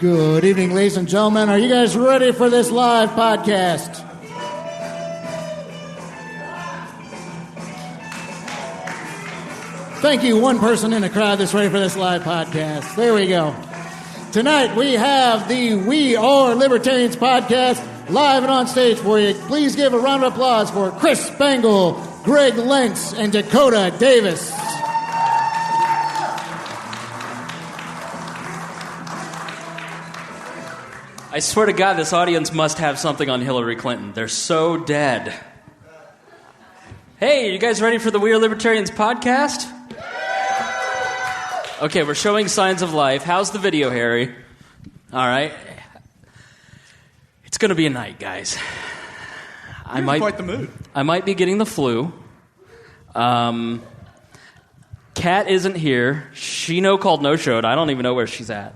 Good evening, ladies and gentlemen. Are you guys ready for this live podcast? Thank you, one person in the crowd that's ready for this live podcast. There we go. Tonight we have the We Are Libertarians podcast live and on stage for you. Please give a round of applause for Chris Spangle, Greg Lentz, and Dakota Davis. I swear to God, this audience must have something on Hillary Clinton. They're so dead. Hey, you guys ready for the We Are Libertarians podcast? Okay, we're showing signs of life. How's the video, Harry? All right. It's going to be a night, guys. You're in quite the mood. I might be getting the flu. Kat isn't here. She no-called, no-showed. I don't even know where she's at.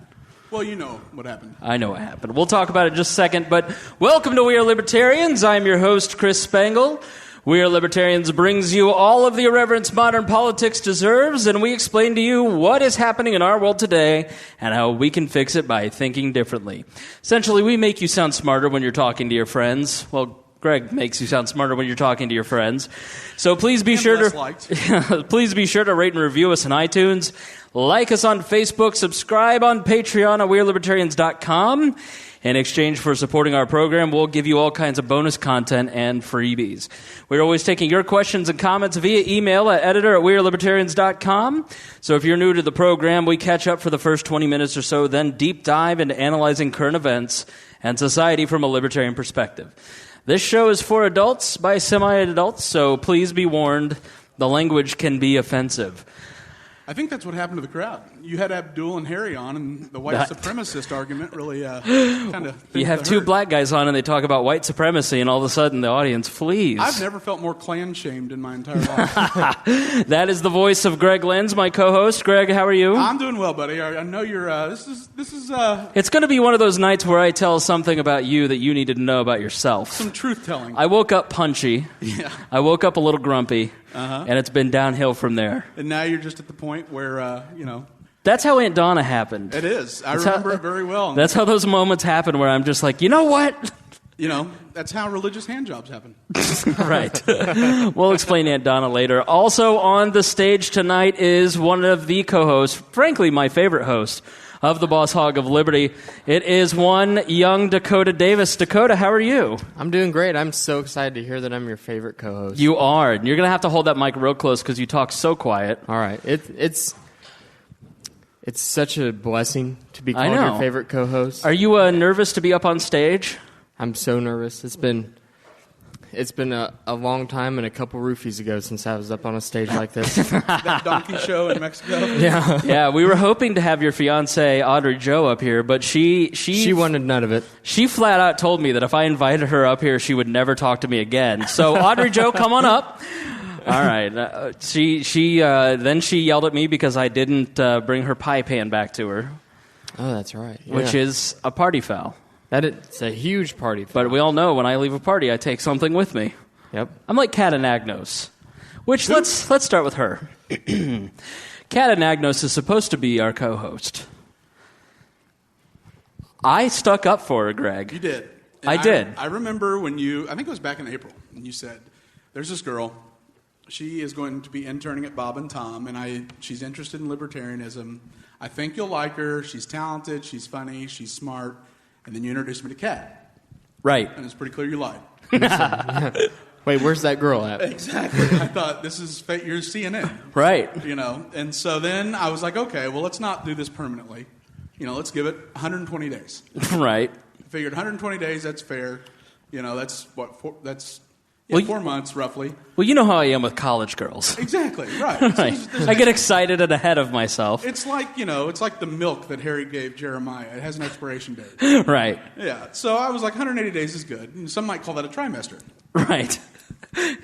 Well, you know what happened. I know what happened. We'll talk about it in just a second, but welcome to We Are Libertarians. I'm your host, Chris Spangle. We Are Libertarians brings you all of the irreverence modern politics deserves, and we explain to you what is happening in our world today and how we can fix it by thinking differently. Essentially, we make you sound smarter when you're talking to your friends. Well, Greg makes you sound smarter when you're talking to your friends. So please be sure to please be sure to rate and review us on iTunes. Like us on Facebook, subscribe on Patreon at WeareLibertarians.com. In exchange for supporting our program, we'll give you all kinds of bonus content and freebies. We're always taking your questions and comments via email at editor@WeareLibertarians.com. So if you're new to the program, we catch up for the first 20 minutes or so, then deep dive into analyzing current events and society from a libertarian perspective. This show is for adults by semi-adults, so please be warned, the language can be offensive. I think that's what happened to the crowd. You had Abdul and Harry on, and the white supremacist argument really kind of... You have two black guys on, and they talk about white supremacy, and all of a sudden the audience flees. I've never felt more clan-shamed in my entire life. That is the voice of Greg Lenz, my co-host. Greg, how are you? I'm doing well, buddy. I know you're... This is. It's going to be one of those nights where I tell something about you that you needed to know about yourself. Some truth-telling. I woke up punchy. Yeah. I woke up a little grumpy. And it's been downhill from there. And now you're just at the point where, That's how Aunt Donna happened. It is. I remember it very well. That's how those moments happen where I'm just like, you know what? That's how religious handjobs happen. Right. We'll explain Aunt Donna later. Also on the stage tonight is one of the co-hosts, frankly, my favorite host of the Boss Hog of Liberty. It is one young Dakota Davis. Dakota, how are you? I'm doing great. I'm so excited to hear that I'm your favorite co-host. You are. And you're going to have to hold that mic real close because you talk so quiet. All right. It's such a blessing to be called your favorite co-host. Are you nervous to be up on stage? I'm so nervous. It's been a long time and a couple roofies ago since I was up on a stage like this. That donkey show in Mexico. Yeah. Yeah, we were hoping to have your fiancée, Audrey Jo, up here, but she wanted none of it. She flat out told me that if I invited her up here, she would never talk to me again. So, Audrey Jo, come on up. All right. Then she yelled at me because I didn't bring her pie pan back to her. Oh, that's right. Yeah. Which is a party foul. It's a huge party foul. But we all know when I leave a party, I take something with me. Yep. I'm like Kat Anagnos. Which, let's start with her. Kat Anagnos is supposed to be our co-host. I stuck up for her, Greg. You did. I did. I remember when I think it was back in April, and you said, there's this girl, she is going to be interning at Bob and Tom, and she's interested in libertarianism. I think you'll like her. She's talented, she's funny, she's smart. And then you introduced me to Kat. Right. And it's pretty clear you lied. Wait, where's that girl at? Exactly. I thought, this is you're CNN. Right. And so then I was like, okay, well, let's not do this permanently. Let's give it 120 days. Right. I figured 120 days, that's fair. That's what, 4 months, roughly. Well, you know how I am with college girls. Exactly, right. Right. I get excited and ahead of myself. It's like, it's like the milk that Harry gave Jeremiah. It has an expiration date. Right. Yeah, so I was like, 180 days is good. And some might call that a trimester. Right.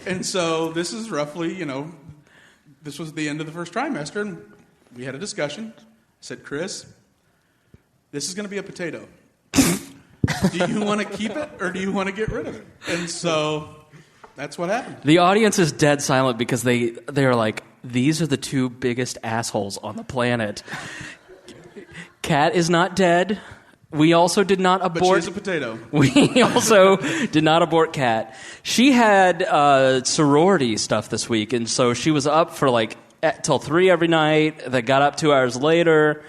And so this is roughly, this was the end of the first trimester, and we had a discussion. I said, Chris, this is going to be a potato. Do you want to keep it, or do you want to get rid of it? And so... that's what happened. The audience is dead silent because they're like, these are the two biggest assholes on the planet. Kat is not dead. We also did not abort. But she's a potato. We also did not abort Kat. She had sorority stuff this week, and so she was up for till 3 every night. They got up 2 hours later,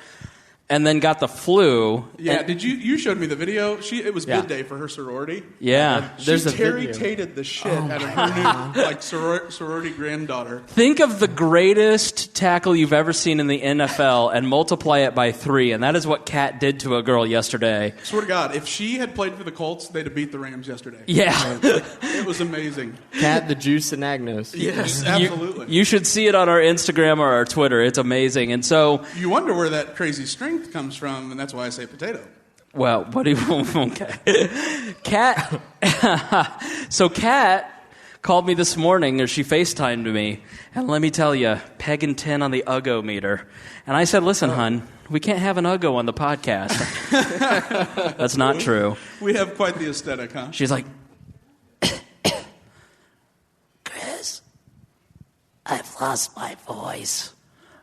and then got the flu. Yeah, and, you showed me the video? It was bid day for her sorority. Yeah. She Terry-tated the shit out of her new sorority granddaughter. Think of the greatest tackle you've ever seen in the NFL and multiply it by 3, and that is what Kat did to a girl yesterday. Swear to God, if she had played for the Colts, they'd have beat the Rams yesterday. Yeah. It was amazing. Kat, the juice, and Agnos. Yes, absolutely. You should see it on our Instagram or our Twitter. It's amazing. And so you wonder where that crazy strength comes from, and that's why I say potato. Well, what do you... Okay. Kat... So Kat called me this morning, or she FaceTimed me, and let me tell you, pegging 10 on the Uggo meter. And I said, listen, hon, we can't have an Uggo on the podcast. That's not true. We have quite the aesthetic, huh? She's like, Chris, I've lost my voice.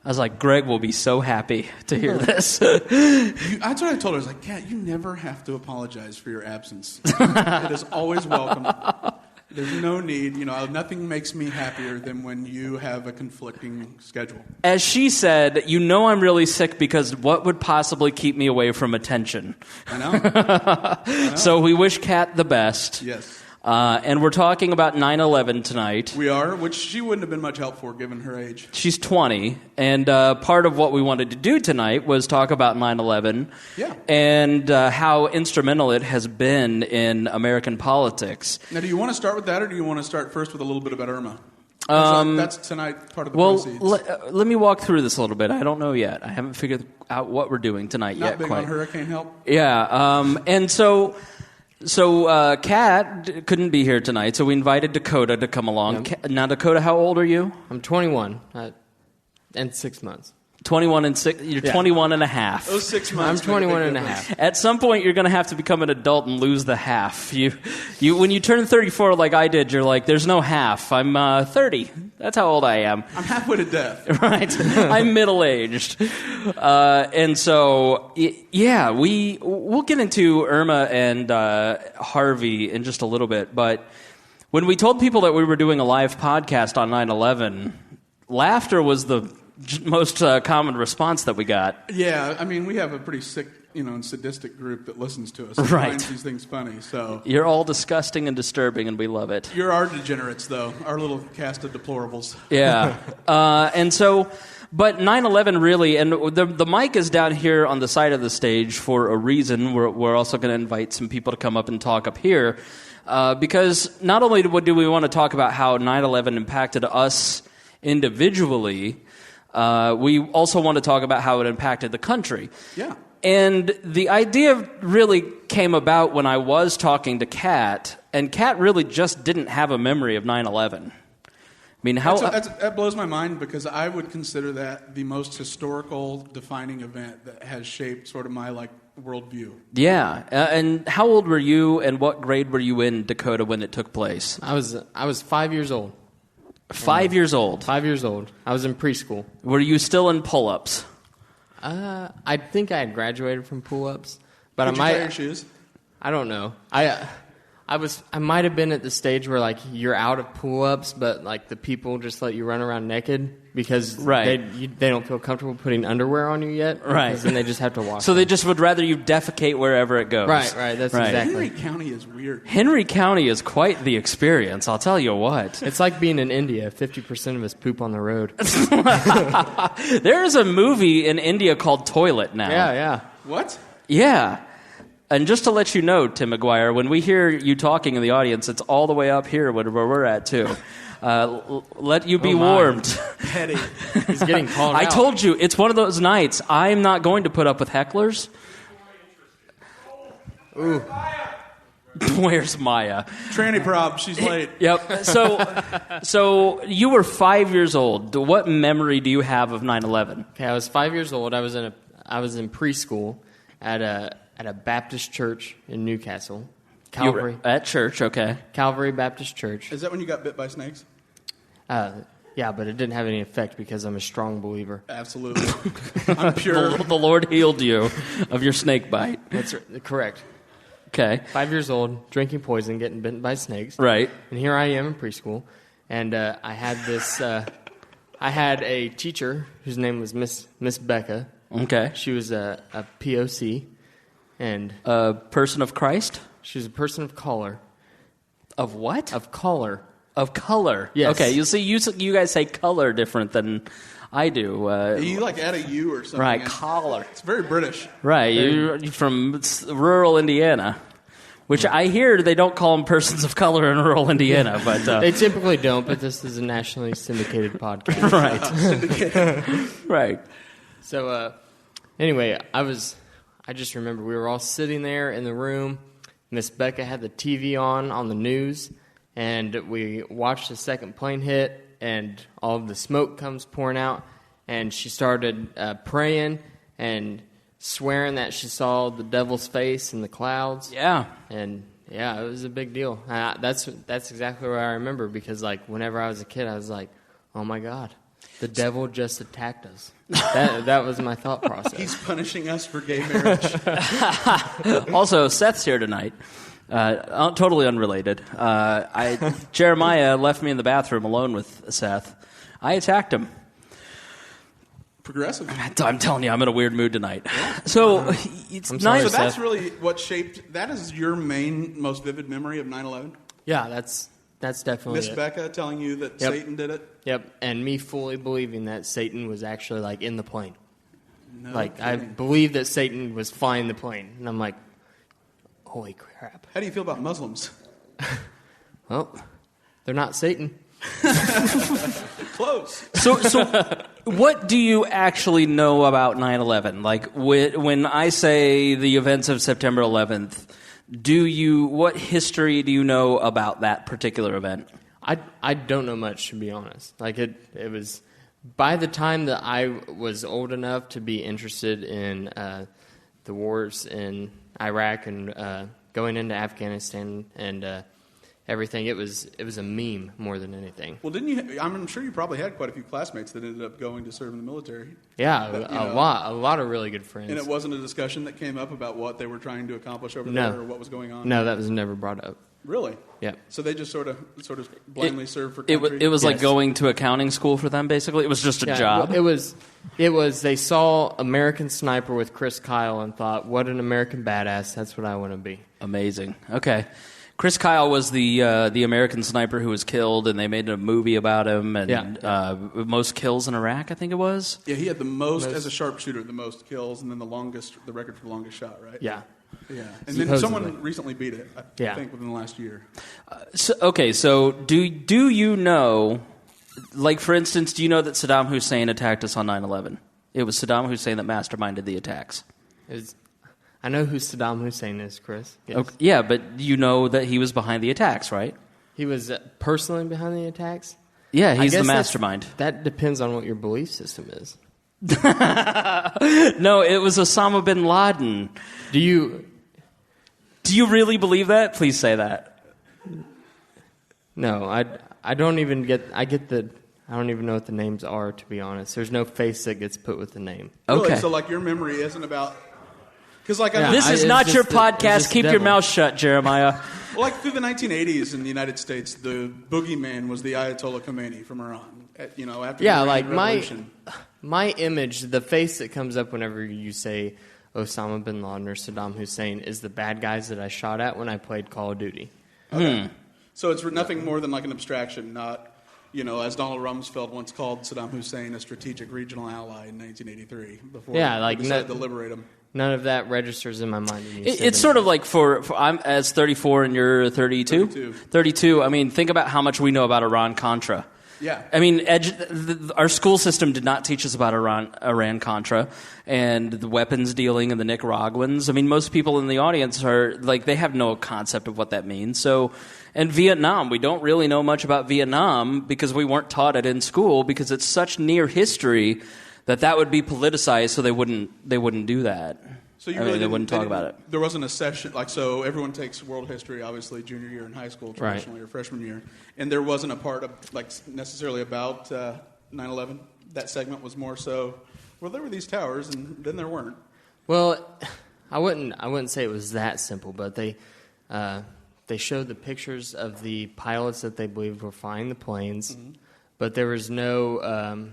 I was like, Greg will be so happy to hear this. That's what I told her. I was like, Kat, you never have to apologize for your absence. It is always welcome. There's no need. Nothing makes me happier than when you have a conflicting schedule. As she said, I'm really sick because what would possibly keep me away from attention? I know. So we wish Kat the best. Yes. And we're talking about 9/11 tonight. We are, which she wouldn't have been much help for given her age. She's 20, and part of what we wanted to do tonight was talk about 9/11 and how instrumental it has been in American politics. Now, do you want to start with that, or do you want to start first with a little bit about Irma? That's tonight part of the proceeds. Let me walk through this a little bit. I don't know yet. I haven't figured out what we're doing tonight Not yet. big quite. on hurricane help? Yeah, and so Kat couldn't be here tonight, so we invited Dakota to come along. Yep. Now, Dakota, how old are you? I'm 21 and 6 months. 21 and 6. You're 21 and a half. Those 6 months. I'm 21 and a half. At some point, you're going to have to become an adult and lose the half. You, when you turn 34 like I did, you're like, there's no half. I'm 30. That's how old I am. I'm halfway to death. Right. I'm middle-aged. And so, yeah, we'll get into Irma and Harvey in just a little bit. But when we told people that we were doing a live podcast on 9/11, laughter was the most common response that we got. Yeah, I mean, we have a pretty sick, and sadistic group that listens to us and Right. finds these things funny. So You're all disgusting and disturbing, and we love it. you're our degenerates, though, our little cast of deplorables. Yeah. And so, but 9/11 really, and the mic is down here on the side of the stage for a reason. We're also going to invite some people to come up and talk up here. Because not only do we want to talk about how 9/11 impacted us individually, we also want to talk about how it impacted the country. Yeah. And the idea really came about when I was talking to Kat, and Kat really just didn't have a memory of 9/11. I mean, that blows my mind because I would consider that the most historical defining event that has shaped sort of my worldview. Yeah. And how old were you, and what grade were you in, Dakota, when it took place? I was 5 years old. 5 years old. 5 years old. I was in preschool. Were you still in pull-ups? I think I had graduated from pull-ups, but Did you tie your shoes? I don't know. I might have been at the stage where you're out of pull-ups, but the people just let you run around naked because they don't feel comfortable putting underwear on you yet. Right. And they just have to wash. So they just would rather you defecate wherever it goes. Right. That's exactly. Henry County is weird. Henry County is quite the experience, I'll tell you what. It's like being in India. 50% of us poop on the road. There is a movie in India called Toilet now. Yeah. What? Yeah. And just to let you know, Tim McGuire, when we hear you talking in the audience, it's all the way up here where we're at, too. Let you be warmed. Petty. He's getting called out. I told you, it's one of those nights. I'm not going to put up with hecklers. Ooh. Where's Maya? Tranny prob. She's late. Yep. So you were 5 years old. What memory do you have of 9/11? Okay, I was 5 years old. I was in preschool at a Baptist church in Newcastle. Calvary. You were at church, okay. Calvary Baptist Church. Is that when you got bit by snakes? Yeah, Yeah, but it didn't have any effect because I'm a strong believer. Absolutely. I'm pure. The Lord healed you of your snake bite. That's correct. Okay. 5 years old, drinking poison, getting bitten by snakes. Right. And here I am in preschool, and I had this. I had a teacher whose name was Miss Becca. Okay. She was a POC, and A person of Christ? she was a person of color. Of what? Of color. Of color. Yes. Okay, you see, you guys say color different than I do. You like add a U or something. Right, in. collar. It's very British. Right, you're from rural Indiana, which I hear they don't call them persons of color in rural Indiana, but They typically don't, but this is a nationally syndicated podcast. right, right. So, anyway, I just remember we were all sitting there in the room. Miss Becca had the TV on the news, and we watched the second plane hit, and all of the smoke comes pouring out, and she started praying and swearing that she saw the devil's face in the clouds. Yeah. And yeah, it was a big deal. That's exactly what I remember, because like whenever I was a kid, I was like, "Oh my God, the devil just attacked us." That was my thought process. He's punishing us for gay marriage. Also, Seth's here tonight. Totally unrelated. Jeremiah left me in the bathroom alone with Seth. I attacked him. Progressive. I'm telling you, I'm in a weird mood tonight. So it's I'm sorry, So nice. that's Seth. really what shaped. That is your main, most vivid memory of 9/11. Yeah, that's definitely Miss it. Becca telling you that Yep. Satan did it. Yep, and me fully believing that Satan was actually like in the plane. No Like I kidding. believed that Satan was flying the plane, and I'm like, holy crap! How do you feel about Muslims? Well, they're not Satan. Close. So what do you actually know about 9/11? Like, when I say the events of September 11th, what history do you know about that particular event? I don't know much, to be honest. Like it was by the time that I was old enough to be interested in the wars in Iraq and going into Afghanistan and everything. It was a meme more than anything. Well, didn't you? I'm sure you probably had quite a few classmates that ended up going to serve in the military. Yeah, But, a lot of really good friends. And it wasn't a discussion that came up about what they were trying to accomplish over No. there or what was going on. No, that was never brought up. Really? Yeah. So they just sort of blindly served for It country. was like Yes. going to accounting school for them, basically. It was just a job. Well, it was. They saw American Sniper with Chris Kyle and thought, "What an American badass! That's what I want to be." Amazing. Okay. Chris Kyle was the American sniper who was killed, and they made a movie about him. And most kills in Iraq, I think it was. Yeah, he had the most as a sharpshooter, the most kills, and then the record for the longest shot, right? Yeah. Yeah. And then Supposedly. someone recently beat it. I Yeah. think within the last year. So do you know, like, for instance, do you know that Saddam Hussein attacked us on 9/11? It was Saddam Hussein that masterminded the attacks. I know who Saddam Hussein is, Chris. Yes. Okay. Yeah, but you know that he was behind the attacks, right? He was personally behind the attacks. Yeah, I he's the guess mastermind. That depends on what your belief system is. No, it was Osama bin Laden. Do you really believe that? Please say that. No, I don't even get. I don't even know what the names are, to be honest. There's no face that gets put with the name. Really? Okay. So, like, your memory isn't about... Because, like, Yeah. This is it's not just your the- it's podcast. just Keep the your devil. mouth shut, Jeremiah. Well, like, through the 1980s in the United States, the boogeyman was the Ayatollah Khomeini from Iran. After Yeah, the like Iranian my Revolution. my image, the face that comes up whenever you say Osama bin Laden or Saddam Hussein is the bad guys that I shot at when I played Call of Duty. So it's nothing more than like an abstraction, not, as Donald Rumsfeld once called Saddam Hussein a strategic regional ally in 1983 before Yeah, like we decided to liberate him. None of that registers in my mind. When you say It's the sort of names. like for I'm as 34 and you're 32. 32. I mean, think about how much we know about Iran-Contra. Yeah. I mean, our school system did not teach us about Iran-Contra and the weapons dealing and the Nicaraguans. I mean, most people in the audience are like, they have no concept of what that means. So, and Vietnam, we don't really know much about Vietnam because we weren't taught it in school because it's such near history that would be politicized, so they wouldn't do that. So you I really mean, they didn't, wouldn't talk about it. There wasn't a session so everyone takes world history obviously junior year in high school traditionally, right, or freshman year, and there wasn't a part of necessarily about 9/11. That segment was more so. Well, there were these towers, and then there weren't. Well, I wouldn't say it was that simple, but they showed the pictures of the pilots that they believed were flying the planes, but there was no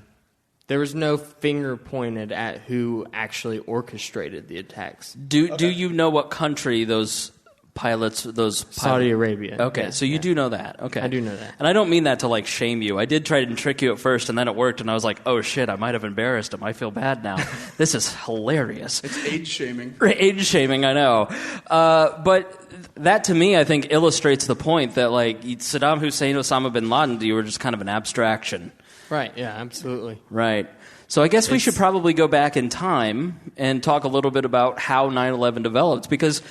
finger pointed at who actually orchestrated the attacks. Do you know what country those pilots? Saudi Arabia. Okay, yeah, so you do know that. Okay, I do know that. And I don't mean that to shame you. I did try to trick you at first, and then it worked, and I was like, oh shit, I might have embarrassed him. I feel bad now. This is hilarious. It's age shaming. Age shaming, I know. But that to me, I think, illustrates the point that Saddam Hussein, Osama bin Laden, you were just kind of an abstraction. Right, yeah, absolutely. Right. So I guess we should probably go back in time and talk a little bit about how 9/11 developed, because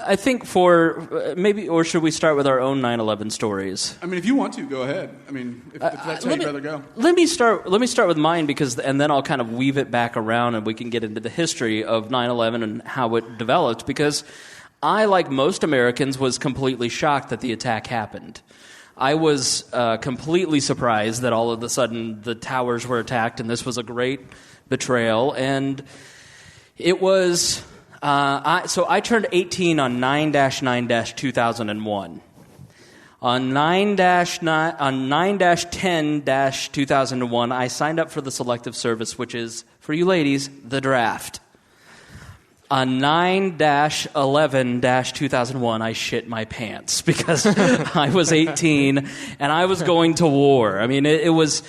I think or should we start with our own 9/11 stories? I mean, if you want to, go ahead. I mean, if that's how you'd rather go. Let me start with mine, and then I'll kind of weave it back around and we can get into the history of 9/11 and how it developed, because I, like most Americans, was completely shocked that the attack happened. I was completely surprised that all of a sudden the towers were attacked, and this was a great betrayal. And it was so I turned 18 on 9-9-2001. On 9-10-2001, I signed up for the Selective Service, which is, for you ladies, the draft. On 9-11-2001, I shit my pants because I was 18 and I was going to war. I mean, it was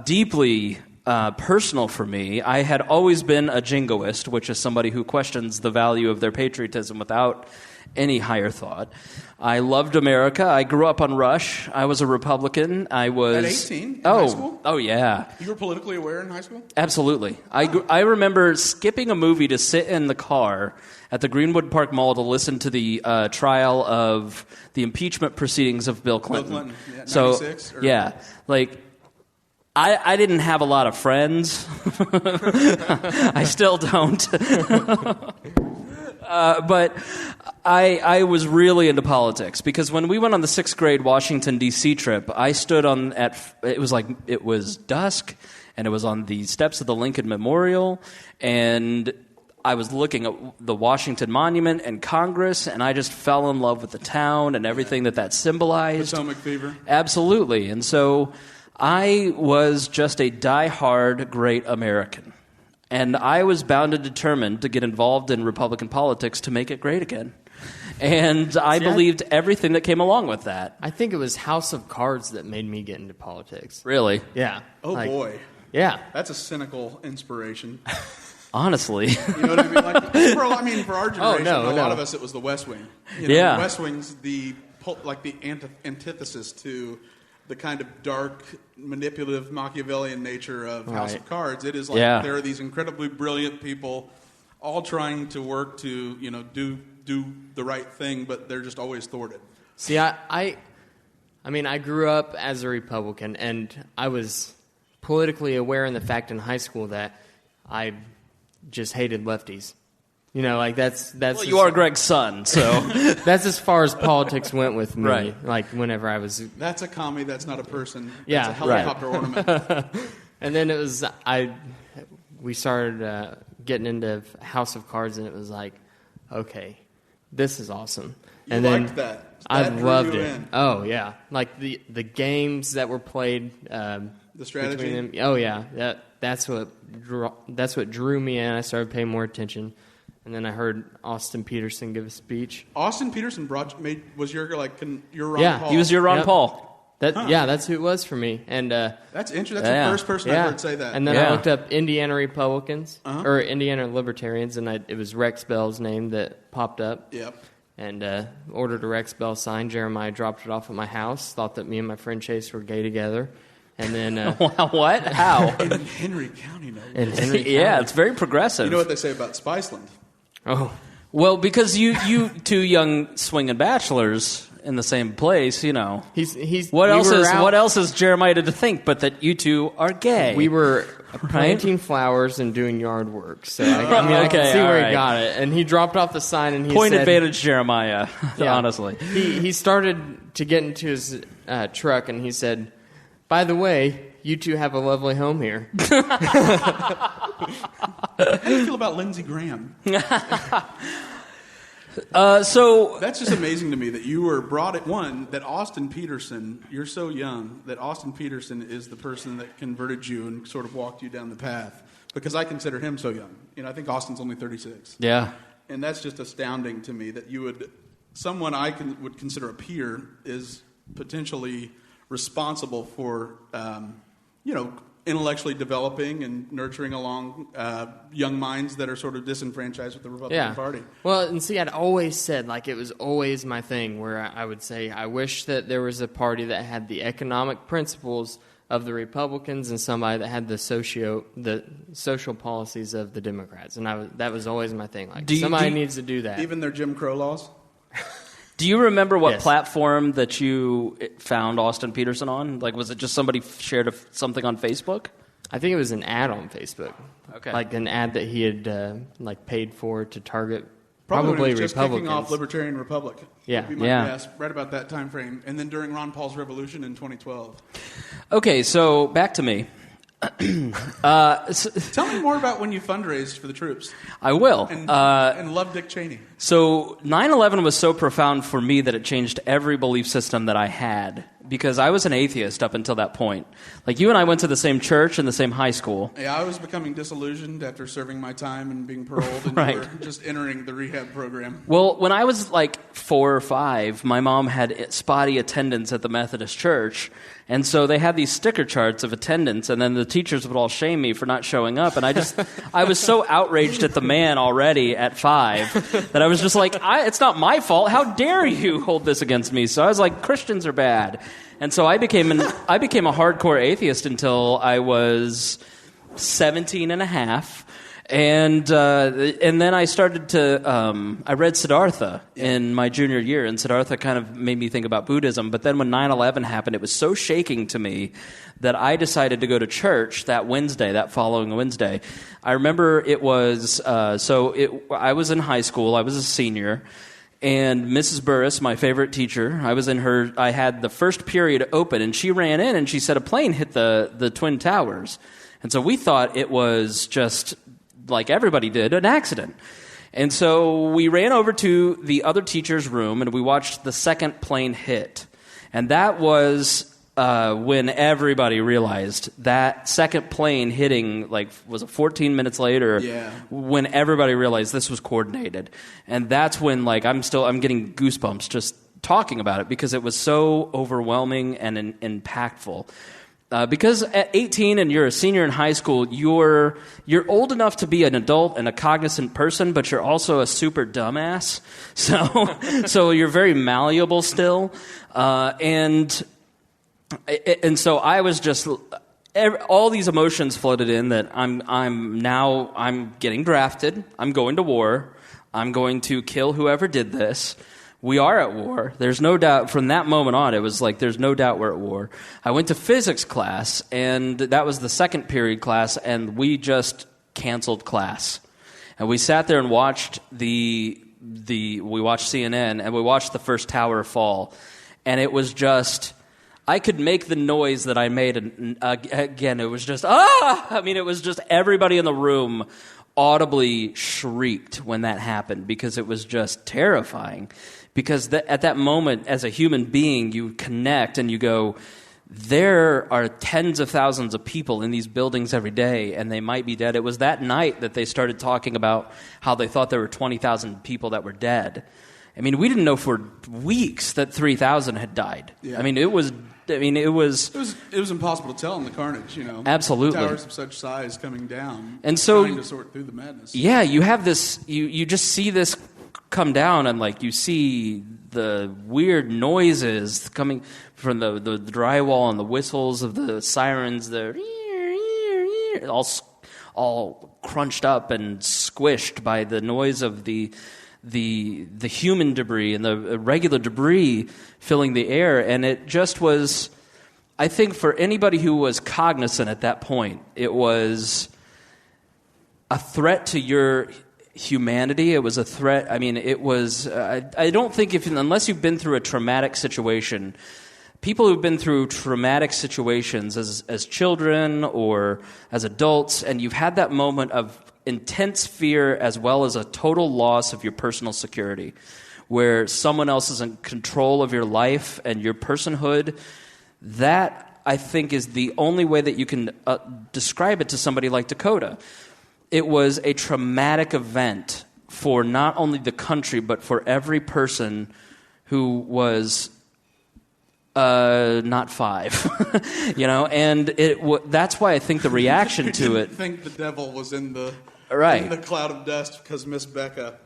deeply personal for me. I had always been a jingoist, which is somebody who questions the value of their patriotism without any higher thought. I loved America. I grew up on Rush. I was a Republican. I was at 18 in high school? Oh yeah. You were politically aware in high school? Absolutely. I remember skipping a movie to sit in the car at the Greenwood Park Mall to listen to the trial of the impeachment proceedings of Bill Clinton. Yeah, 96? So yeah, I didn't have a lot of friends. I still don't. But I was really into politics, because when we went on the 6th grade Washington, D.C. trip, I stood it was dusk, and it was on the steps of the Lincoln Memorial, and I was looking at the Washington Monument and Congress, and I just fell in love with the town and everything that symbolized. Potomac fever. Absolutely. And so I was just a diehard great American. And I was bound and determined to get involved in Republican politics to make it great again. And I believed everything that came along with that. I think it was House of Cards that made me get into politics. Really? Yeah. Oh, boy. Yeah. That's a cynical inspiration. Honestly. You know what I mean? For our generation, a lot of us, it was the West Wing. Yeah. The West Wing's the antithesis to the kind of dark, manipulative, Machiavellian nature of House of Cards. It is there are these incredibly brilliant people all trying to work to, do the right thing, but they're just always thwarted. See, I grew up as a Republican, and I was politically aware in the fact in high school that I just hated lefties. That's. Well, you are Greg's son, so that's as far as politics went with me. Right. Whenever I was. That's a commie. That's not a person. Yeah, that's a helicopter ornament. And then it was we started getting into House of Cards, and it was like, okay, this is awesome. You and liked then that. I That drew loved you it. in. Oh yeah, like the games that were played. The strategy. Between them. Oh yeah, that's what drew me in. I started paying more attention. And then I heard Austin Peterson give a speech. Austin Peterson was your Ron Paul. He was your Ron Paul. That's who it was for me. And that's interesting. That's the first person I've heard say that. And then I looked up Indiana Republicans or Indiana Libertarians, and it was Rex Bell's name that popped up. Yep. And ordered a Rex Bell sign. Jeremiah dropped it off at my house. Thought that me and my friend Chase were gay together. And then what? How? In Henry County, no. In Henry County. Yeah, it's very progressive. You know what they say about Spiceland? Oh. Well, because you two young swinging bachelors in the same place, you know. He's. What else is Jeremiah to think but that you two are gay? We were planting flowers and doing yard work. So I can see where he got it. And he dropped off the sign and he Point said, advantage, Jeremiah. Honestly, he started to get into his truck and he said, "By the way, you two have a lovely home here." How do you feel about Lindsey Graham? So that's just amazing to me that you were brought at one, that Austin Peterson, you're so young, that Austin Peterson is the person that converted you and sort of walked you down the path. Because I consider him so young. I think Austin's only 36. Yeah. And that's just astounding to me that someone I would consider a peer is potentially responsible for, intellectually developing and nurturing along young minds that are sort of disenfranchised with the Republican Party. Well, and see, I'd always said, it was always my thing where I would say, I wish that there was a party that had the economic principles of the Republicans and somebody that had the social policies of the Democrats. And that was always my thing. Somebody needs to do that. Even their Jim Crow laws? Do you remember what platform that you found Austin Peterson on? Was it just somebody shared something on Facebook? I think it was an ad on Facebook. Okay. An ad that he had paid for to target probably when it was just Republicans. Kicking off Libertarian Republic. Yeah. Would be my guess, right about that time frame. And then during Ron Paul's revolution in 2012. Okay, so back to me. Tell me more about when you fundraised for the troops. I will. And love Dick Cheney. So 9/11 was so profound for me that it changed every belief system that I had. Because I was an atheist up until that point. You and I went to the same church and the same high school. Yeah, I was becoming disillusioned after serving my time and being paroled. And right. You were just entering the rehab program. Well, when I was 4 or 5, my mom had spotty attendance at the Methodist church. And so they had these sticker charts of attendance, and then the teachers would all shame me for not showing up. And I was so outraged at the man already at 5 that I was just it's not my fault. How dare you hold this against me? So I was like, Christians are bad. And so I became a hardcore atheist until I was 17 and a half. And then I started to I read Siddhartha in my junior year, and Siddhartha kind of made me think about Buddhism. But then when 9/11 happened, it was so shaking to me that I decided to go to church that following Wednesday. I remember it was I was in high school. I was a senior. And Mrs. Burris, my favorite teacher, I had the first period open, and she ran in and she said a plane hit the Twin Towers. And so we thought it was just, like everybody did, an accident. And so we ran over to the other teacher's room and we watched the second plane hit. And that was when everybody realized that second plane hitting, was it 14 minutes later? Yeah. When everybody realized this was coordinated. And that's when, I'm getting goosebumps just talking about it because it was so overwhelming and impactful. Because at 18 and you're a senior in high school, you're old enough to be an adult and a cognizant person, but you're also a super dumbass. So you're very malleable still. And so I was just all these emotions flooded in that I'm getting drafted. I'm going to war. I'm going to kill whoever did this. We are at war. There's no doubt. From that moment on, it was there's no doubt we're at war. I went to physics class, and that was the second period class, and we just canceled class. And we sat there and watched we watched CNN, and we watched the first tower fall. And it was just, I could make the noise that I made, and again, it was just, I mean, it was just everybody in the room audibly shrieked when that happened because it was just terrifying. Because at that moment, as a human being, you connect and you go, there are tens of thousands of people in these buildings every day, and they might be dead. It was that night that they started talking about how they thought there were 20,000 people that were dead. I mean, we didn't know for weeks that 3,000 had died. Yeah. It was impossible to tell in the carnage, Absolutely. Towers of such size coming down, and so trying to sort through the madness. Yeah, you have this. You just see this come down, and you see the weird noises coming from the drywall and the whistles of the sirens. All crunched up and squished by the noise of the the human debris and the regular debris filling the air. And it just was, I think for anybody who was cognizant at that point, it was a threat to your humanity. It was a threat. I mean, it was, I don't think unless you've been through a traumatic situation, people who've been through traumatic situations as children or as adults, and you've had that moment of intense fear as well as a total loss of your personal security, where someone else is in control of your life and your personhood, that, I think, is the only way that you can describe it to somebody like Dakota. It was a traumatic event for not only the country, but for every person who was not 5, and that's why I think the reaction to it. I think the devil was in the cloud of dust because Miss Becca.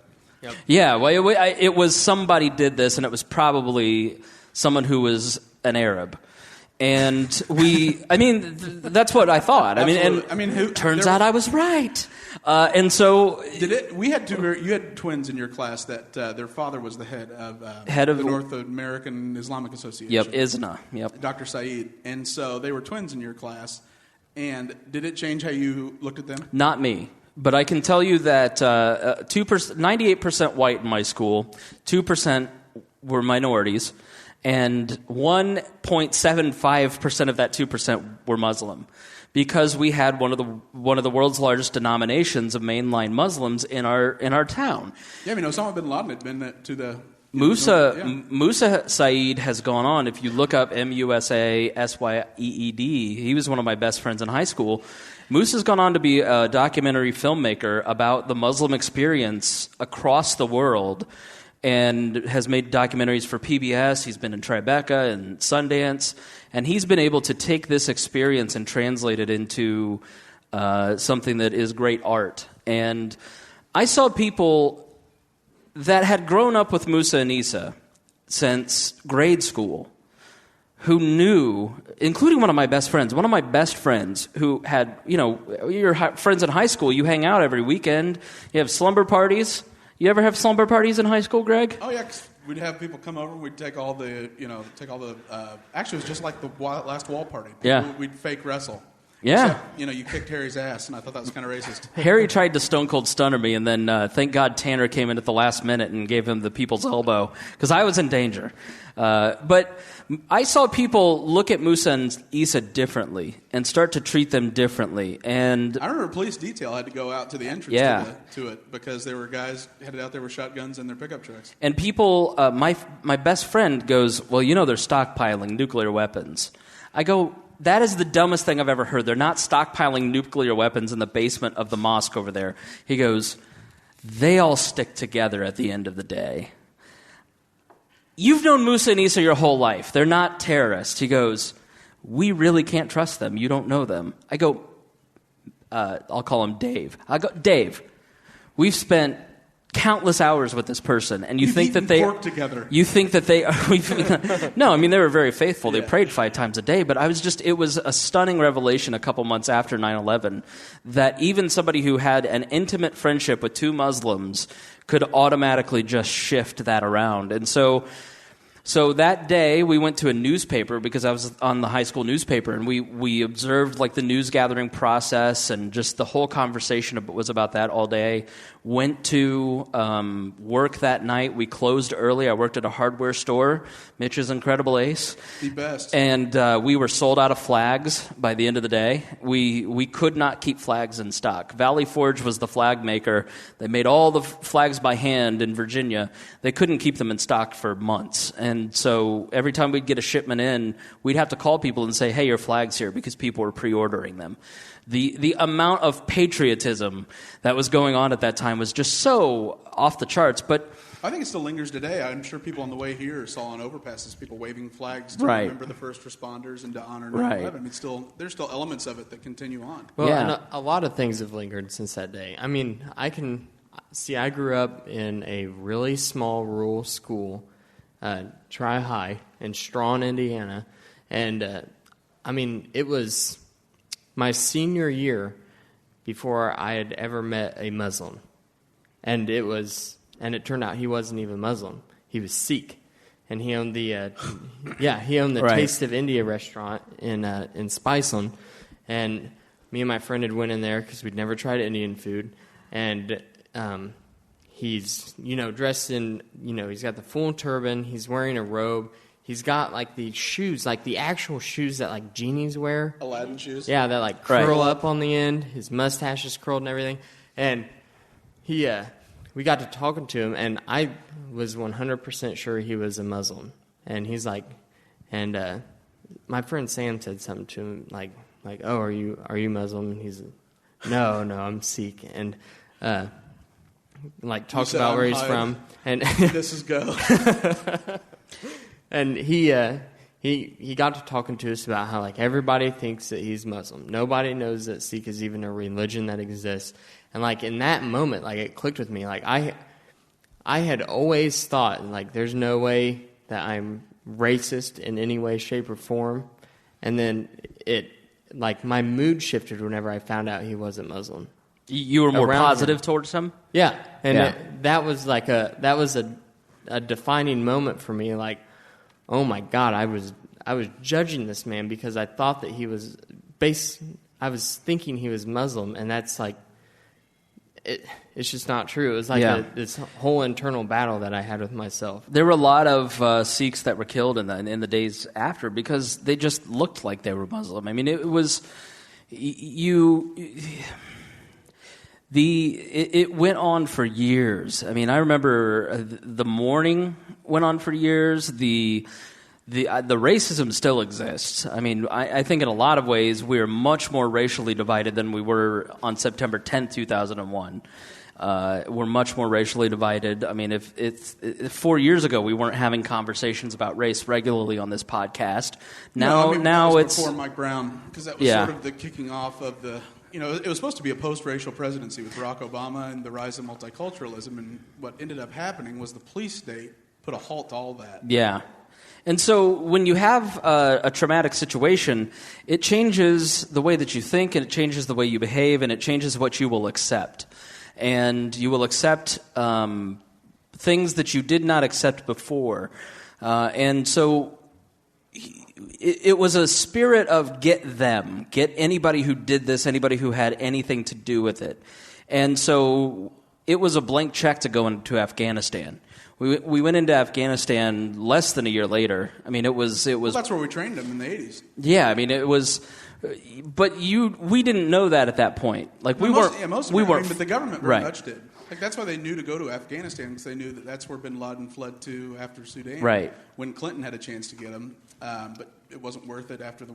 Yep. Yeah, well, it was somebody did this, and it was probably someone who was an Arab. And that's what I thought. Turns out I was right. And so you had twins in your class that their father was the head of the North American Islamic Association. Yep, ISNA. Yep, Dr. Saeed. And so they were twins in your class. And did it change how you looked at them? Not me. But I can tell you that 98% white in my school, 2% were minorities, and 1.75% of that 2% were Muslim, because we had one of the world's largest denominations of mainline Muslims in our town. Yeah, Osama bin Laden had been to the Musa Saeed has gone on. If you look up Musasyeed, he was one of my best friends in high school. Musa's gone on to be a documentary filmmaker about the Muslim experience across the world, and has made documentaries for PBS. He's been in Tribeca and Sundance, and he's been able to take this experience and translate it into something that is great art. And I saw people that had grown up with Musa and Isa since grade school, who knew, including one of my best friends. One of my best friends who had, your friends in high school, you hang out every weekend, you have slumber parties. You ever have slumber parties in high school, Greg? Oh, yeah, 'cause we'd have people come over, we'd take all the, actually it was just like the last wall party. We'd fake wrestle. Yeah. So, you kicked Harry's ass, and I thought that was kind of racist. Harry tried to stone cold stunner me, and then thank God Tanner came in at the last minute and gave him the people's elbow, because I was in danger. But I saw people look at Musa and Isa differently and start to treat them differently. And I remember police detail had to go out to the entrance to it, because there were guys headed out there with shotguns in their pickup trucks. And people, my best friend goes, well, they're stockpiling nuclear weapons. I go, that is the dumbest thing I've ever heard. They're not stockpiling nuclear weapons in the basement of the mosque over there. He goes, they all stick together at the end of the day. You've known Musa and Isa your whole life. They're not terrorists. He goes, we really can't trust them. You don't know them. I go, I'll call him Dave. I go, Dave, we've spent countless hours with this person, and you think that they pork together. You think that they no, they were very faithful. They prayed 5 times a day, but it was a stunning revelation a couple months after 9/11 that even somebody who had an intimate friendship with 2 Muslims could automatically just shift that around. And so that day we went to a newspaper, because I was on the high school newspaper, and we observed the news gathering process, and just the whole conversation was about that all day. Went to work that night. We closed early. I worked at a hardware store, Mitch's Incredible Ace. The best. And we were sold out of flags by the end of the day. We could not keep flags in stock. Valley Forge was the flag maker. They made all the flags by hand in Virginia. They couldn't keep them in stock for months. And so every time we'd get a shipment in, we'd have to call people and say, hey, your flag's here, because people were pre-ordering them. The amount of patriotism that was going on at that time was just so off the charts. But I think it still lingers today. I'm sure people on the way here saw on overpasses people waving flags to remember the first responders and to honor 9/11. There's still elements of it that continue on. Well, and a lot of things have lingered since that day. I grew up in a really small rural school, Tri-High in Strawn, Indiana, and it was my senior year before I had ever met a Muslim. And it was and it turned out he wasn't even Muslim. He was Sikh, and he owned the right. Taste of India restaurant in Spiceland, and me and my friend had went in there because we'd never tried Indian food, and he's dressed in he's got the full turban, he's wearing a robe. He's got, like, the shoes, like the actual shoes that, like, genies wear. Aladdin shoes? Yeah, that, like, curl up on the end. His mustache is curled and everything. And we got to talking to him, and I was 100% sure he was a Muslim. And he's like, my friend Sam said something to him, like, oh, are you Muslim? And he's like, no, I'm Sikh. And, talks about where he's from. And this is go. And he got to talking to us about how, like, everybody thinks that he's Muslim. Nobody knows that Sikh is even a religion that exists. And, like, in that moment, like, it clicked with me. Like, I had always thought, like, there's no way that I'm racist in any way, shape, or form. And then my mood shifted whenever I found out he wasn't Muslim. You were more positive towards him? Yeah. And that was a defining moment for me, like, oh my God, I was judging this man because I thought that he was I was thinking he was Muslim, and that's like, it's just not true. It was like this whole internal battle that I had with myself. There were a lot of Sikhs that were killed in the days after because they just looked like they were Muslim. I mean, it was it went on for years. I mean, I remember the mourning went on for years. The racism still exists. I mean, I think in a lot of ways we are much more racially divided than we were on September 10th, 2001. We're much more racially divided. I mean, if 4 years ago we weren't having conversations about race regularly on this podcast, now that was it's before Mike Brown, because that was sort of the kicking off of the. It was supposed to be a post-racial presidency with Barack Obama and the rise of multiculturalism, and what ended up happening was the police state put a halt to all that. Yeah. And so when you have a traumatic situation, it changes the way that you think, and it changes the way you behave, and it changes what you will accept. And you will accept things that you did not accept before. And so it was a spirit of get anybody who did this, anybody who had anything to do with it. And so it was a blank check to go into Afghanistan. We went into Afghanistan less than a year later. I mean, it was. Well, that's where we trained them in the 80s. Yeah, I mean, it was. But we didn't know that at that point. Like we weren't. Yeah, most of we it, weren't. but the government very much did. Like that's why they knew to go to Afghanistan, because they knew that that's where Bin Laden fled to after Sudan. Right. When Clinton had a chance to get him, but it wasn't worth it after